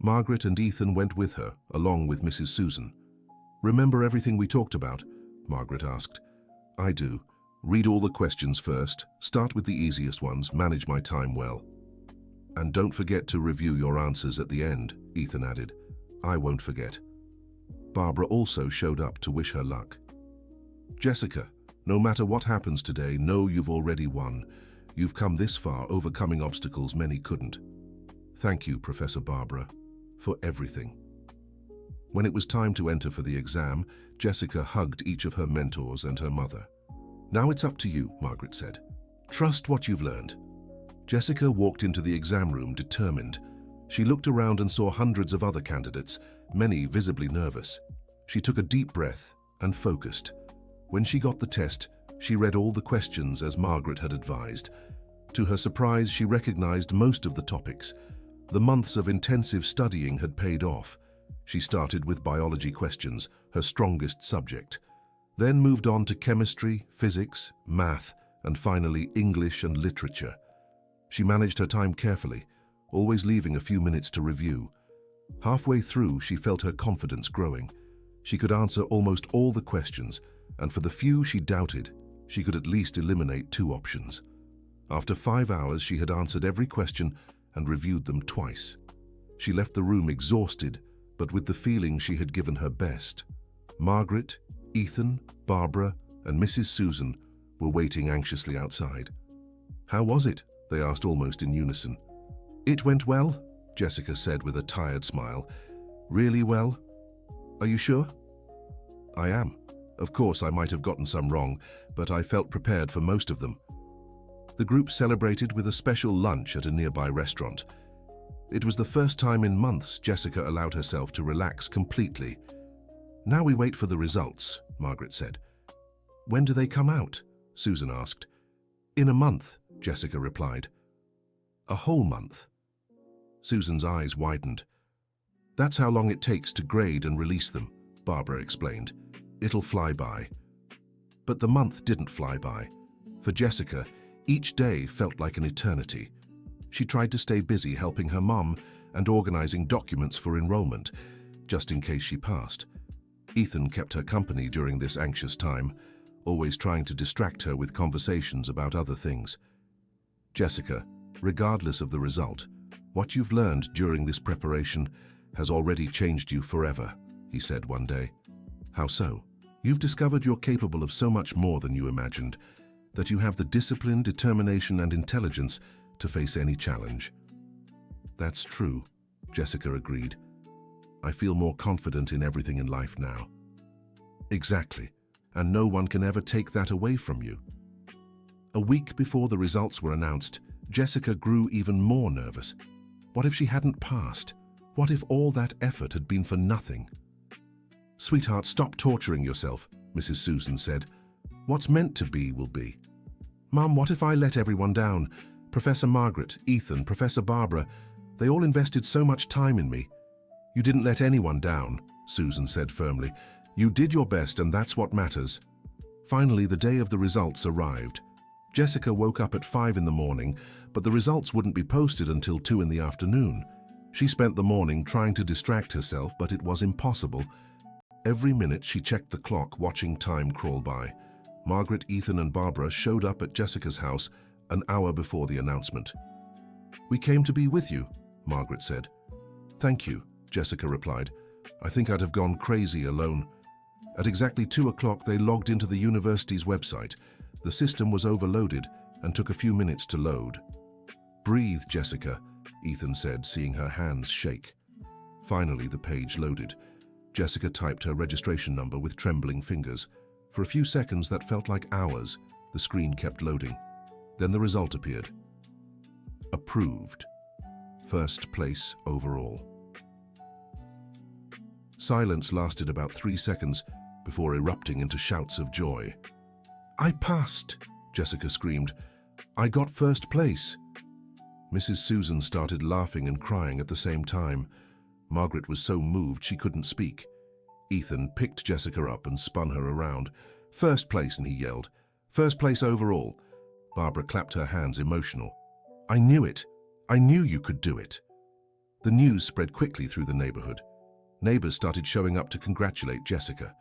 Margaret and Ethan went with her, along with Mrs. Susan. Remember everything we talked about? Margaret asked. I do. Read all the questions first, start with the easiest ones, manage my time well. And don't forget to review your answers at the end, Ethan added. I won't forget. Barbara also showed up to wish her luck. Jessica, no matter what happens today, know you've already won. You've come this far, overcoming obstacles many couldn't. Thank you, Professor Barbara, for everything. When it was time to enter for the exam, Jessica hugged each of her mentors and her mother. Now it's up to you, Margaret said. Trust what you've learned. Jessica walked into the exam room determined. She looked around and saw hundreds of other candidates, many visibly nervous. She took a deep breath and focused. When she got the test, she read all the questions as Margaret had advised. To her surprise, she recognized most of the topics. The months of intensive studying had paid off. She started with biology questions, her strongest subject, then moved on to chemistry, physics, math, and finally English and literature. She managed her time carefully, always leaving a few minutes to review. Halfway through, she felt her confidence growing. She could answer almost all the questions, and for the few she doubted, she could at least eliminate 2 options. After 5 hours, she had answered every question and reviewed them twice. She left the room exhausted, but with the feeling she had given her best. Margaret, Ethan, Barbara, and Mrs. Susan were waiting anxiously outside. How was it? They asked almost in unison. It went well, Jessica said with a tired smile. Really well? Are you sure? I am. Of course, I might have gotten some wrong, but I felt prepared for most of them. The group celebrated with a special lunch at a nearby restaurant. It was the first time in months Jessica allowed herself to relax completely. Now we wait for the results, Margaret said. When do they come out? Susan asked. In a month, Jessica replied. A whole month? Susan's eyes widened. That's how long it takes to grade and release them, Barbara explained. It'll fly by. But the month didn't fly by. For Jessica, each day felt like an eternity. She tried to stay busy helping her mom and organizing documents for enrollment, just in case she passed. Ethan kept her company during this anxious time, always trying to distract her with conversations about other things. Jessica, regardless of the result, what you've learned during this preparation has already changed you forever, he said one day. How so? You've discovered you're capable of so much more than you imagined, that you have the discipline, determination, and intelligence to face any challenge. That's true, Jessica agreed. I feel more confident in everything in life now. Exactly, and no one can ever take that away from you. A week before the results were announced, Jessica grew even more nervous. What if she hadn't passed? What if all that effort had been for nothing? Sweetheart, stop torturing yourself, Mrs. Susan said. What's meant to be will be. Mum, what if I let everyone down? Professor Margaret, Ethan, Professor Barbara, they all invested so much time in me. You didn't let anyone down, Susan said firmly. You did your best and that's what matters. Finally, the day of the results arrived. Jessica woke up at 5 in the morning, but the results wouldn't be posted until 2 in the afternoon. She spent the morning trying to distract herself, but it was impossible. Every minute she checked the clock, watching time crawl by. Margaret, Ethan and Barbara showed up at Jessica's house an hour before the announcement. "We came to be with you," Margaret said. "Thank you," Jessica replied. "I think I'd have gone crazy alone." At exactly 2 o'clock they logged into the university's website. The system was overloaded and took a few minutes to load. "Breathe, Jessica," Ethan said, seeing her hands shake. Finally, the page loaded. Jessica typed her registration number with trembling fingers. For a few seconds that felt like hours. The screen kept loading. Then the result appeared. Approved. First place overall. Silence lasted about 3 seconds before erupting into shouts of joy. "I passed!" Jessica screamed. "I got first place!" Mrs. Susan started laughing and crying at the same time. Margaret was so moved she couldn't speak. Ethan picked Jessica up and spun her around. "First place," and he yelled. "First place overall." Barbara clapped her hands, emotional. "I knew it. I knew you could do it." The news spread quickly through the neighborhood. Neighbors started showing up to congratulate Jessica.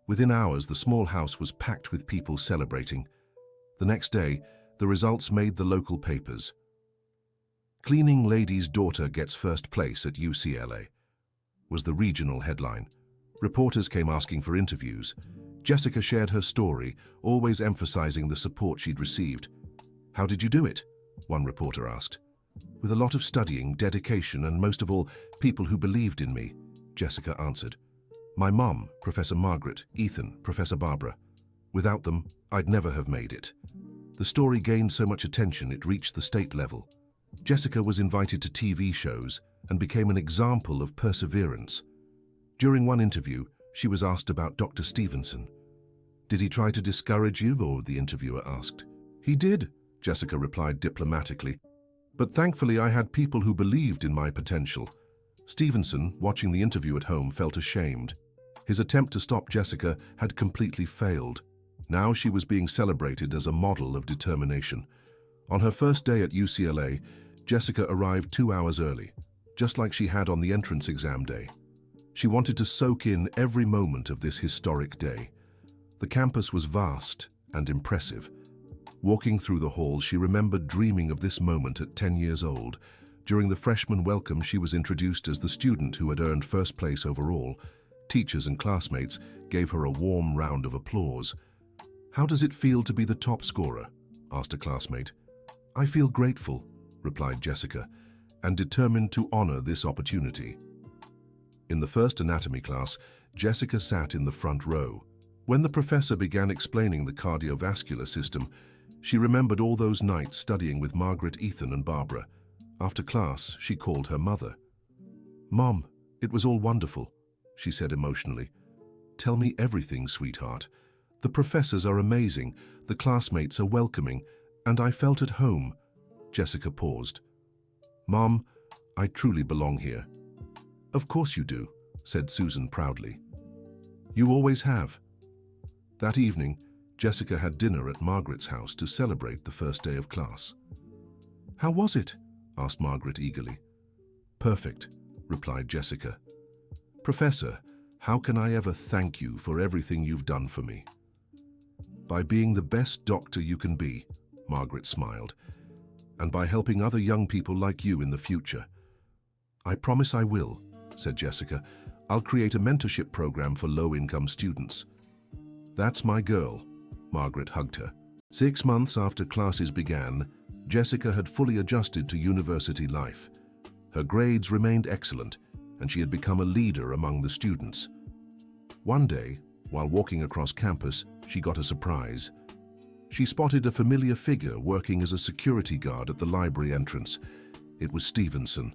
Within hours, the small house was packed with people celebrating. The next day, the results made the local papers. "Cleaning lady's daughter gets first place at UCLA," was the regional headline. Reporters came asking for interviews. Jessica shared her story, always emphasizing the support she'd received. "How did you do it?" one reporter asked. "With a lot of studying, dedication, and most of all, people who believed in me," Jessica answered. "My mom, Professor Margaret, Ethan, Professor Barbara. Without them, I'd never have made it." The story gained so much attention it reached the state level. Jessica was invited to TV shows and became an example of perseverance. During one interview, she was asked about Dr. Stevenson. "Did he try to discourage you?" or the interviewer asked. "He did," Jessica replied diplomatically. "But thankfully I had people who believed in my potential." Stevenson, watching the interview at home, felt ashamed. His attempt to stop Jessica had completely failed. Now she was being celebrated as a model of determination. On her first day at UCLA, Jessica arrived 2 hours early, just like she had on the entrance exam day. She wanted to soak in every moment of this historic day. The campus was vast and impressive. Walking through the halls, she remembered dreaming of this moment at 10 years old. During the freshman welcome, she was introduced as the student who had earned first place overall. Teachers and classmates gave her a warm round of applause. "How does it feel to be the top scorer?" asked a classmate. "I feel grateful," replied Jessica, and determined to honor this opportunity. In the first anatomy class, Jessica sat in the front row. When the professor began explaining the cardiovascular system, she remembered all those nights studying with Margaret, Ethan, and Barbara. After class, she called her mother. "Mom, it was all wonderful," she said emotionally. "Tell me everything, sweetheart. The professors are amazing, the classmates are welcoming, and I felt at home." Jessica paused. "Mom, I truly belong here." "Of course you do," said Susan proudly. "You always have." That evening, Jessica had dinner at Margaret's house to celebrate the first day of class. "How was it?" asked Margaret eagerly. "Perfect," replied Jessica. "Professor, how can I ever thank you for everything you've done for me?" "By being the best doctor you can be," Margaret smiled, "and by helping other young people like you in the future." "I promise I will," said Jessica. "I'll create a mentorship program for low-income students." "That's my girl," Margaret hugged her. 6 months after classes began, Jessica had fully adjusted to university life. Her grades remained excellent, and she had become a leader among the students. One day, while walking across campus, she got a surprise. She spotted a familiar figure working as a security guard at the library entrance. It was Stevenson.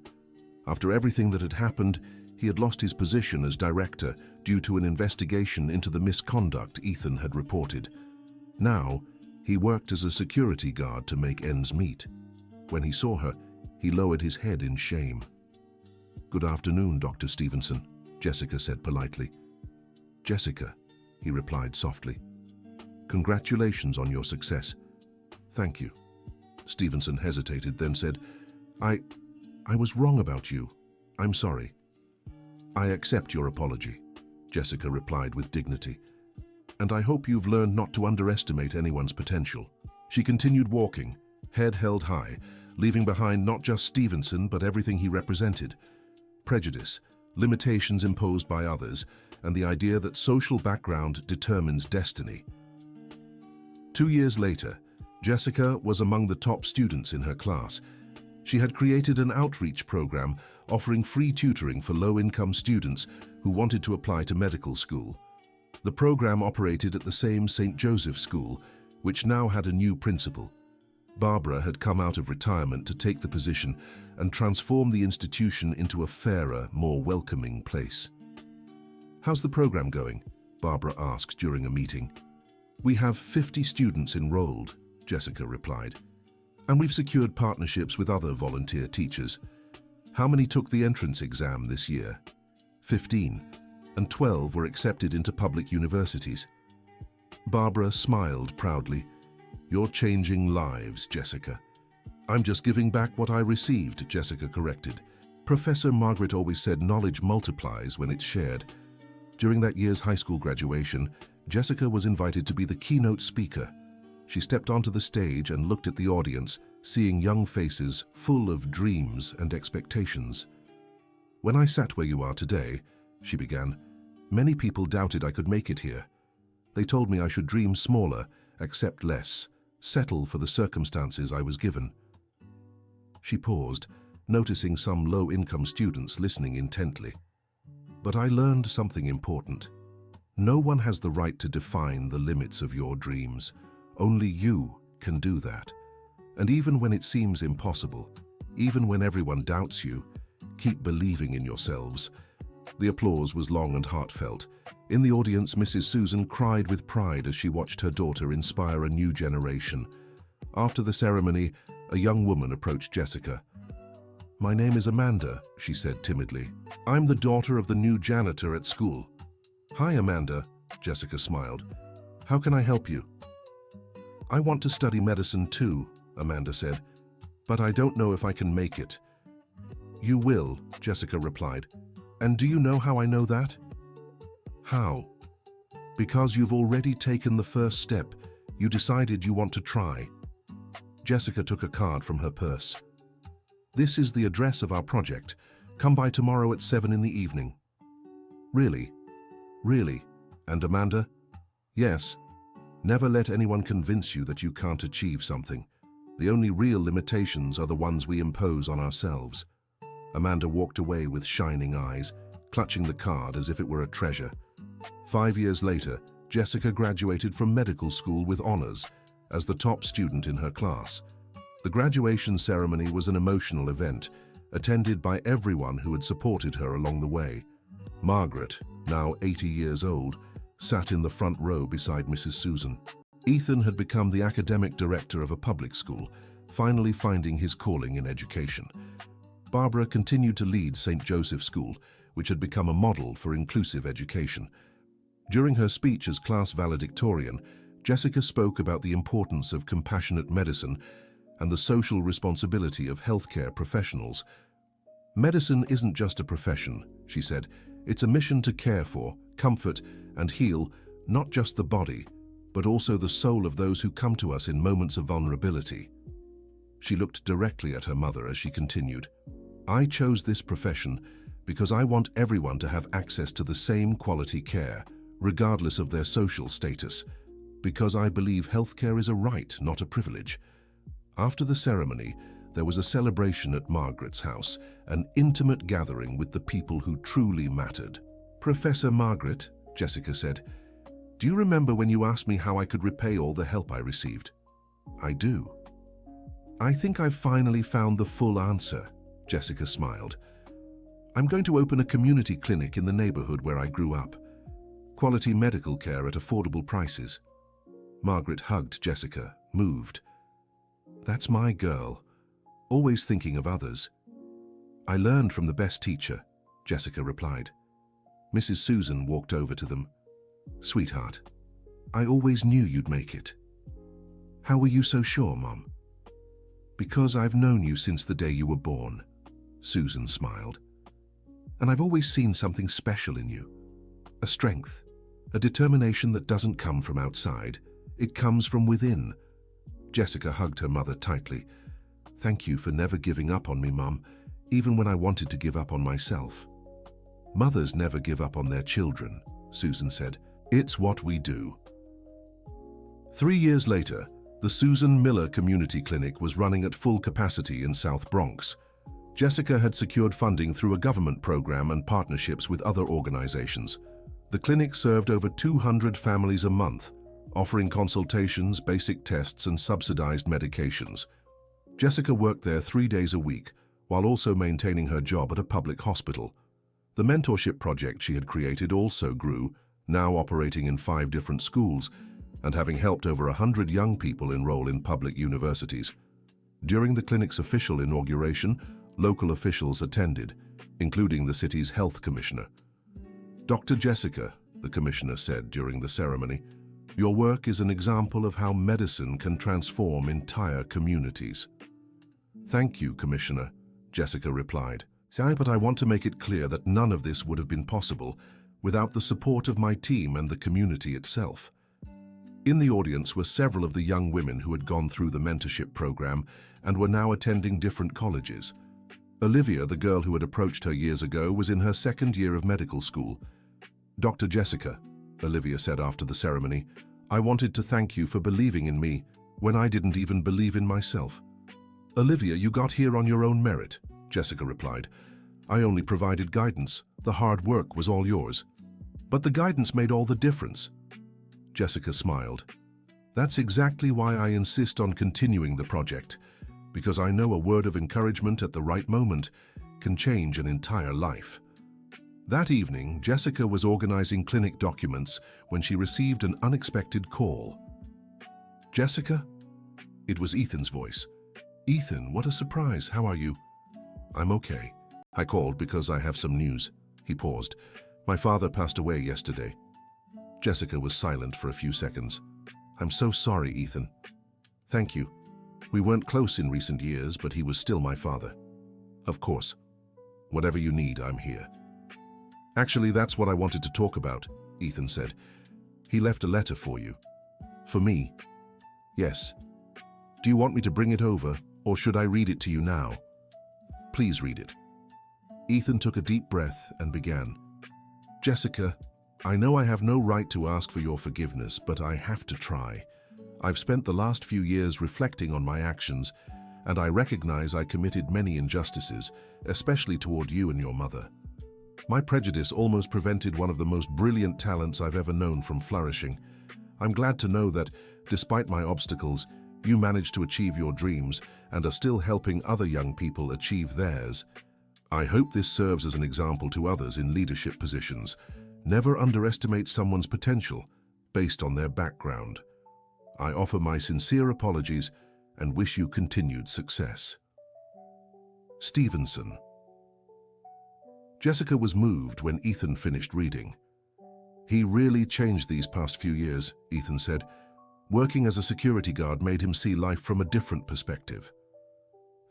After everything that had happened, he had lost his position as director due to an investigation into the misconduct Ethan had reported. Now, He worked as a security guard to make ends meet. When he saw her, he lowered his head in shame. "Good afternoon, Dr. Stevenson," Jessica said politely. "Jessica," he replied softly. "Congratulations on your success." "Thank you." Stevenson hesitated, then said, I was wrong about you. I'm sorry." "I accept your apology," Jessica replied with dignity. "And I hope you've learned not to underestimate anyone's potential." She continued walking, head held high, leaving behind not just Stevenson but everything he represented. Prejudice, limitations imposed by others, and the idea that social background determines destiny. 2 years later, Jessica was among the top students in her class. She had created an outreach program offering free tutoring for low-income students who wanted to apply to medical school. The program operated at the same St. Joseph's School, which now had a new principal. Barbara had come out of retirement to take the position and transform the institution into a fairer, more welcoming place. "How's the program going?" Barbara asked during a meeting. "We have 50 students enrolled," Jessica replied. "And we've secured partnerships with other volunteer teachers. How many took the entrance exam this year?" 15, and 12 were accepted into public universities. Barbara smiled proudly. "You're changing lives, Jessica." "I'm just giving back what I received," Jessica corrected. Professor Margaret always said knowledge multiplies when it's shared. During that year's high school graduation, Jessica was invited to be the keynote speaker. She stepped onto the stage and looked at the audience, seeing young faces full of dreams and expectations. "When I sat where you are today," she began, "many people doubted I could make it here. They told me I should dream smaller, accept less, settle for the circumstances I was given." She paused, noticing some low-income students listening intently. "But I learned something important. No one has the right to define the limits of your dreams. Only you can do that. And even when it seems impossible, even when everyone doubts you, keep believing in yourselves." The applause was long and heartfelt. In the audience, Mrs. Susan cried with pride as she watched her daughter inspire a new generation. After the ceremony, a young woman approached Jessica. "My name is Amanda," she said timidly. "I'm the daughter of the new janitor at school." "Hi, Amanda," Jessica smiled. "How can I help you?" "I want to study medicine too," Amanda said, "but I don't know if I can make it." "You will," Jessica replied. "And do you know how I know that?" "How?" "Because you've already taken the first step. You decided you want to try." Jessica took a card from her purse. "This is the address of our project. Come by tomorrow at 7 in the evening." "Really? Really? And Amanda?" "Yes. Never let anyone convince you that you can't achieve something. The only real limitations are the ones we impose on ourselves." Amanda walked away with shining eyes, clutching the card as if it were a treasure. 5 years later, Jessica graduated from medical school with honors as the top student in her class. The graduation ceremony was an emotional event, attended by everyone who had supported her along the way. Margaret, now 80 years old, sat in the front row beside Mrs. Susan. Ethan had become the academic director of a public school, finally finding his calling in education. Barbara continued to lead St. Joseph's School, which had become a model for inclusive education. During her speech as class valedictorian, Jessica spoke about the importance of compassionate medicine and the social responsibility of healthcare professionals. "Medicine isn't just a profession," she said. "It's a mission to care for, comfort, and heal not just the body, but also the soul of those who come to us in moments of vulnerability." She looked directly at her mother as she continued. "I chose this profession because I want everyone to have access to the same quality care, regardless of their social status, because I believe healthcare is a right, not a privilege." After the ceremony, there was a celebration at Margaret's house, an intimate gathering with the people who truly mattered. "Professor Margaret," Jessica said, "do you remember when you asked me how I could repay all the help I received?" "I do." "I think I've finally found the full answer," Jessica smiled. "I'm going to open a community clinic in the neighborhood where I grew up. Quality medical care at affordable prices." Margaret hugged Jessica, moved. "That's my girl, always thinking of others." "I learned from the best teacher," Jessica replied. Mrs. Susan walked over to them. "Sweetheart, I always knew you'd make it." "How were you so sure, Mom?" "Because I've known you since the day you were born," Susan smiled. "And I've always seen something special in you. A strength, a determination that doesn't come from outside. It comes from within." Jessica hugged her mother tightly. "Thank you for never giving up on me, Mom, even when I wanted to give up on myself." "Mothers never give up on their children," Susan said. "It's what we do." 3 years later, the Susan Miller Community Clinic was running at full capacity in South Bronx. Jessica had secured funding through a government program and partnerships with other organizations. The clinic served over 200 families a month, offering consultations, basic tests, and subsidized medications. Jessica worked there 3 days a week, while also maintaining her job at a public hospital. The mentorship project she had created also grew, now operating in 5 different schools, and having helped over 100 young people enroll in public universities. During the clinic's official inauguration, local officials attended, including the city's health commissioner. "Dr. Jessica," the commissioner said during the ceremony, "your work is an example of how medicine can transform entire communities." "Thank you, Commissioner," Jessica replied. "But I want to make it clear that none of this would have been possible without the support of my team and the community itself." In the audience were several of the young women who had gone through the mentorship program and were now attending different colleges. Olivia, the girl who had approached her years ago, was in her 2nd year of medical school. "Dr. Jessica," Olivia said after the ceremony, "I wanted to thank you for believing in me when I didn't even believe in myself." "Olivia, you got here on your own merit," Jessica replied. "I only provided guidance. The hard work was all yours." "But the guidance made all the difference." Jessica smiled. "That's exactly why I insist on continuing the project, because I know a word of encouragement at the right moment can change an entire life." That evening, Jessica was organizing clinic documents when she received an unexpected call. "Jessica?" It was Ethan's voice. "Ethan, what a surprise. How are you?" "I'm okay. I called because I have some news." He paused. "My father passed away yesterday." Jessica was silent for a few seconds. "I'm so sorry, Ethan." "Thank you. We weren't close in recent years, but he was still my father." "Of course. Whatever you need, I'm here." "Actually, that's what I wanted to talk about," Ethan said. "He left a letter for you." "For me?" "Yes. Do you want me to bring it over, or should I read it to you now?" "Please read it." Ethan took a deep breath and began. "Jessica, I know I have no right to ask for your forgiveness, but I have to try. I've spent the last few years reflecting on my actions, and I recognize I committed many injustices, especially toward you and your mother. My prejudice almost prevented one of the most brilliant talents I've ever known from flourishing. I'm glad to know that, despite my obstacles, you managed to achieve your dreams and are still helping other young people achieve theirs. I hope this serves as an example to others in leadership positions. Never underestimate someone's potential based on their background. I offer my sincere apologies and wish you continued success. Stevenson. Jessica was moved when Ethan finished reading. "He really changed these past few years," Ethan said. "Working as a security guard made him see life from a different perspective."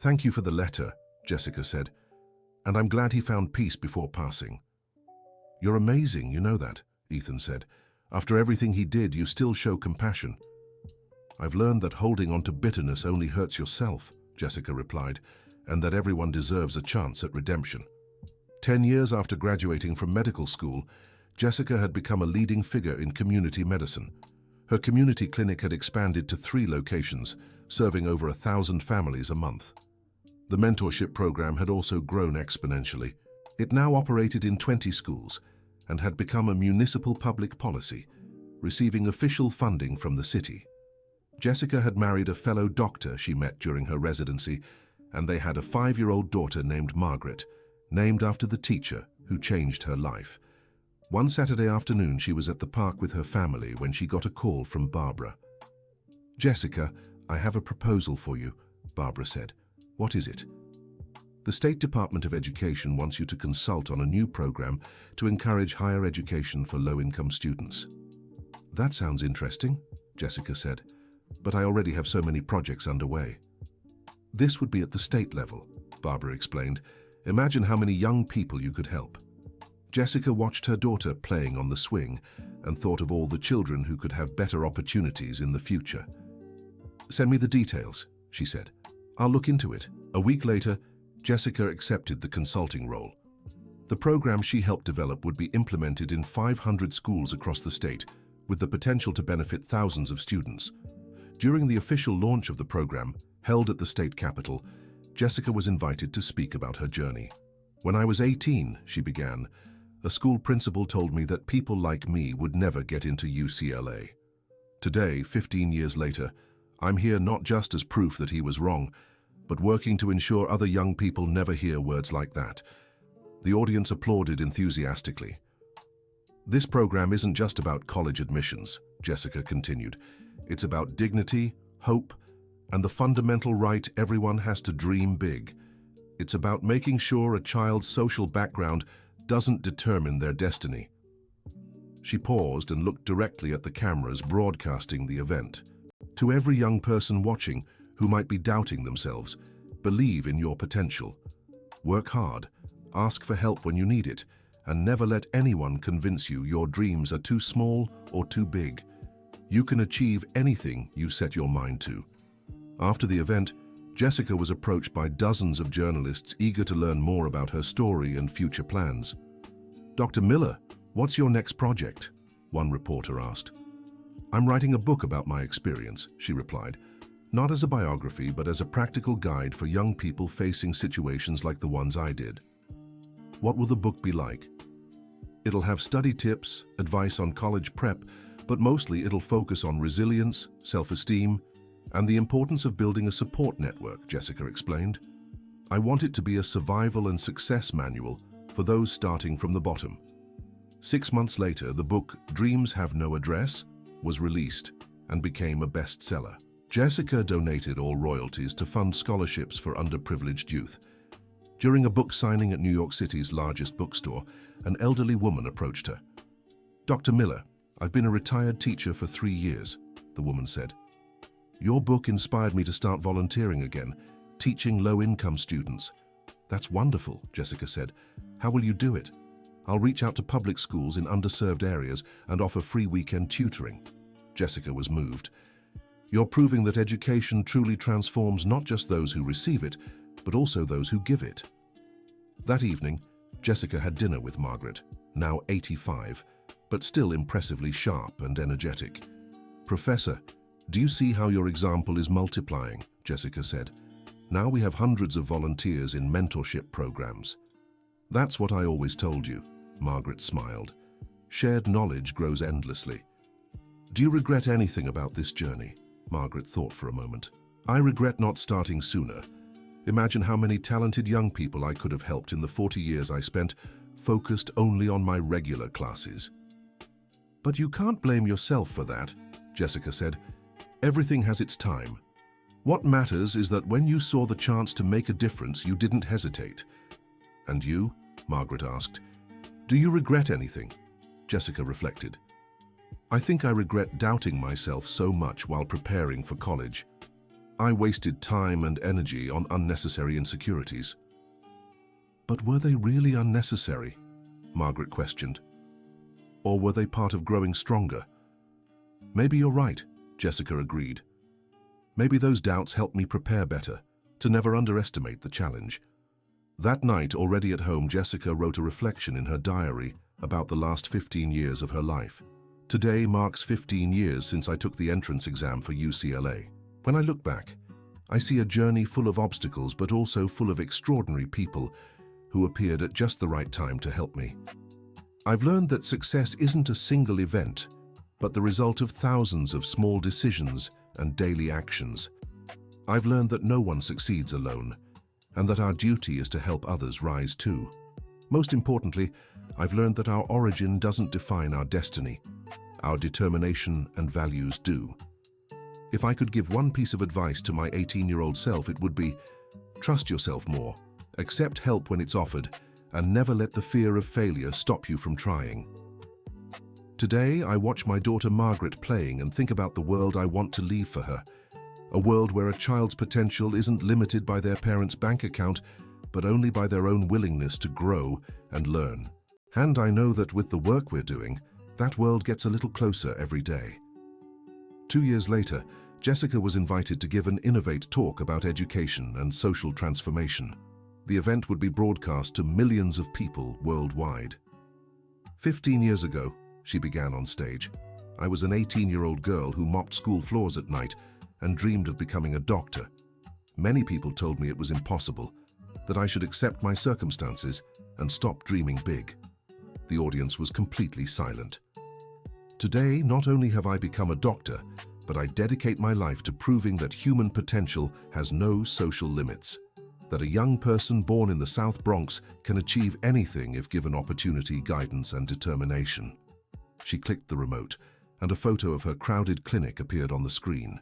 "Thank you for the letter," Jessica said, "and I'm glad he found peace before passing." "You're amazing, you know that," Ethan said. "After everything he did, you still show compassion." "I've learned that holding on to bitterness only hurts yourself," Jessica replied, "and that everyone deserves a chance at redemption." 10 years after graduating from medical school, Jessica had become a leading figure in community medicine. Her community clinic had expanded to 3 locations, serving over 1,000 families a month. The mentorship program had also grown exponentially. It now operated in 20 schools and had become a municipal public policy, receiving official funding from the city. Jessica had married a fellow doctor she met during her residency, and they had a 5-year-old daughter named Margaret, named after the teacher who changed her life. One Saturday afternoon, she was at the park with her family when she got a call from Barbara. Jessica, I have a proposal for you, Barbara said. What is it? The State Department of Education wants you to consult on a new program to encourage higher education for low-income students. That sounds interesting, Jessica said, but I already have so many projects underway. This would be at the state level, Barbara explained. Imagine how many young people you could help. Jessica watched her daughter playing on the swing and thought of all the children who could have better opportunities in the future. Send me the details, she said. I'll look into it. A week later, Jessica accepted the consulting role. The program she helped develop would be implemented in 500 schools across the state, with the potential to benefit thousands of students. During the official launch of the program, held at the state capitol, Jessica was invited to speak about her journey. When I was 18, she began, a school principal told me that people like me would never get into UCLA. Today, 15 years later, I'm here not just as proof that he was wrong, but working to ensure other young people never hear words like that. The audience applauded enthusiastically. This program isn't just about college admissions, Jessica continued. It's about dignity, hope, and the fundamental right everyone has to dream big. It's about making sure a child's social background doesn't determine their destiny. She paused and looked directly at the cameras broadcasting the event. To every young person watching who might be doubting themselves, believe in your potential. Work hard, ask for help when you need it, and never let anyone convince you your dreams are too small or too big. You can achieve anything you set your mind to. After the event, Jessica was approached by dozens of journalists eager to learn more about her story and future plans. Dr. Miller, what's your next project? One reporter asked. I'm writing a book about my experience, she replied. Not as a biography, but as a practical guide for young people facing situations like the ones I did. What will the book be like? It'll have study tips, advice on college prep, but mostly it'll focus on resilience, self-esteem, and the importance of building a support network, Jessica explained. I want it to be a survival and success manual for those starting from the bottom. 6 months later, the book Dreams Have No Address was released and became a bestseller. Jessica donated all royalties to fund scholarships for underprivileged youth. During a book signing at New York City's largest bookstore, an elderly woman approached her. Dr. Miller, I've been a retired teacher for 3 years, the woman said. Your book inspired me to start volunteering again, teaching low-income students. That's wonderful, Jessica said. How will you do it? I'll reach out to public schools in underserved areas and offer free weekend tutoring. Jessica was moved. You're proving that education truly transforms not just those who receive it, but also those who give it. That evening, Jessica had dinner with Margaret, now 85, but still impressively sharp and energetic. Professor, do you see how your example is multiplying? Jessica said. Now we have hundreds of volunteers in mentorship programs. That's what I always told you, Margaret smiled. Shared knowledge grows endlessly. Do you regret anything about this journey? Margaret thought for a moment. I regret not starting sooner. Imagine how many talented young people I could have helped in the 40 years I spent focused only on my regular classes. But you can't blame yourself for that, Jessica said. Everything has its time. What matters is that when you saw the chance to make a difference, you didn't hesitate. And you? Margaret asked. Do you regret anything? Jessica reflected. I think I regret doubting myself so much while preparing for college. I wasted time and energy on unnecessary insecurities. But were they really unnecessary? Margaret questioned. Or were they part of growing stronger? Maybe you're right, Jessica agreed. Maybe those doubts helped me prepare better, to never underestimate the challenge. That night, already at home, Jessica wrote a reflection in her diary about the last 15 years of her life. Today marks 15 years since I took the entrance exam for UCLA. When I look back, I see a journey full of obstacles but also full of extraordinary people who appeared at just the right time to help me. I've learned that success isn't a single event, but the result of thousands of small decisions and daily actions. I've learned that no one succeeds alone, and that our duty is to help others rise too. Most importantly, I've learned that our origin doesn't define our destiny. Our determination and values do. If I could give one piece of advice to my 18-year-old self, it would be, trust yourself more, accept help when it's offered, and never let the fear of failure stop you from trying. Today, I watch my daughter Margaret playing and think about the world I want to leave for her. A world where a child's potential isn't limited by their parents' bank account, but only by their own willingness to grow and learn. And I know that with the work we're doing, that world gets a little closer every day. 2 years later, Jessica was invited to give an Innovate talk about education and social transformation. The event would be broadcast to millions of people worldwide. 15 years ago, she began on stage. I was an 18-year-old girl who mopped school floors at night and dreamed of becoming a doctor. Many people told me it was impossible, that I should accept my circumstances and stop dreaming big. The audience was completely silent. Today, not only have I become a doctor, but I dedicate my life to proving that human potential has no social limits, that a young person born in the South Bronx can achieve anything if given opportunity, guidance, and determination. She clicked the remote, and a photo of her crowded clinic appeared on the screen.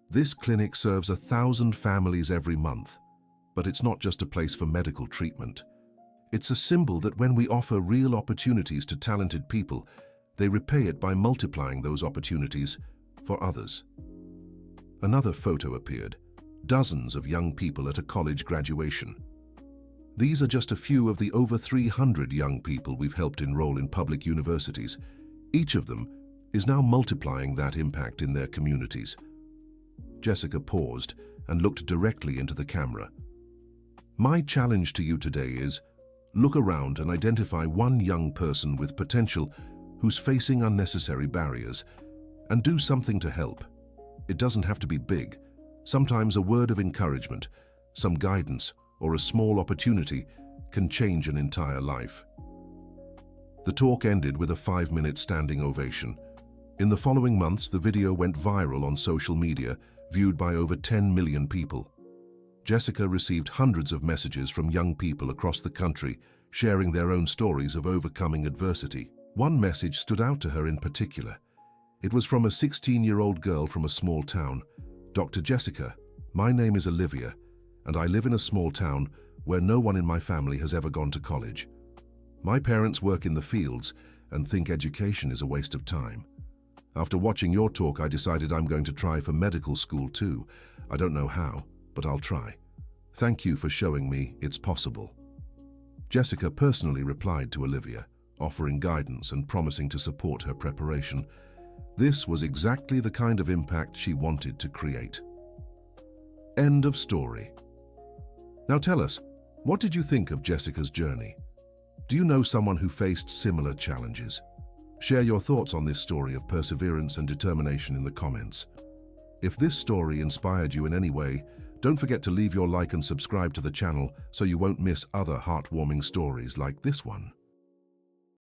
This clinic serves 1,000 families every month, but it's not just a place for medical treatment. It's a symbol that when we offer real opportunities to talented people, they repay it by multiplying those opportunities for others. Another photo appeared, dozens of young people at a college graduation. These are just a few of the over 300 young people we've helped enroll in public universities. Each of them is now multiplying that impact in their communities. Jessica paused and looked directly into the camera. My challenge to you today is, look around and identify one young person with potential who's facing unnecessary barriers, and do something to help. It doesn't have to be big. Sometimes a word of encouragement, some guidance, or a small opportunity can change an entire life. The talk ended with a 5-minute standing ovation. In the following months, the video went viral on social media, viewed by over 10 million people. Jessica received hundreds of messages from young people across the country, sharing their own stories of overcoming adversity. One message stood out to her in particular. It was from a 16-year-old girl from a small town. Dr. Jessica, my name is Olivia, and I live in a small town where no one in my family has ever gone to college. My parents work in the fields and think education is a waste of time. After watching your talk, I decided I'm going to try for medical school too. I don't know how, but I'll try. Thank you for showing me it's possible. Jessica personally replied to Olivia, offering guidance and promising to support her preparation. This was exactly the kind of impact she wanted to create. End of story. Now tell us, what did you think of Jessica's journey? Do you know someone who faced similar challenges? Share your thoughts on this story of perseverance and determination in the comments. If this story inspired you in any way, don't forget to leave your like and subscribe to the channel so you won't miss other heartwarming stories like this one.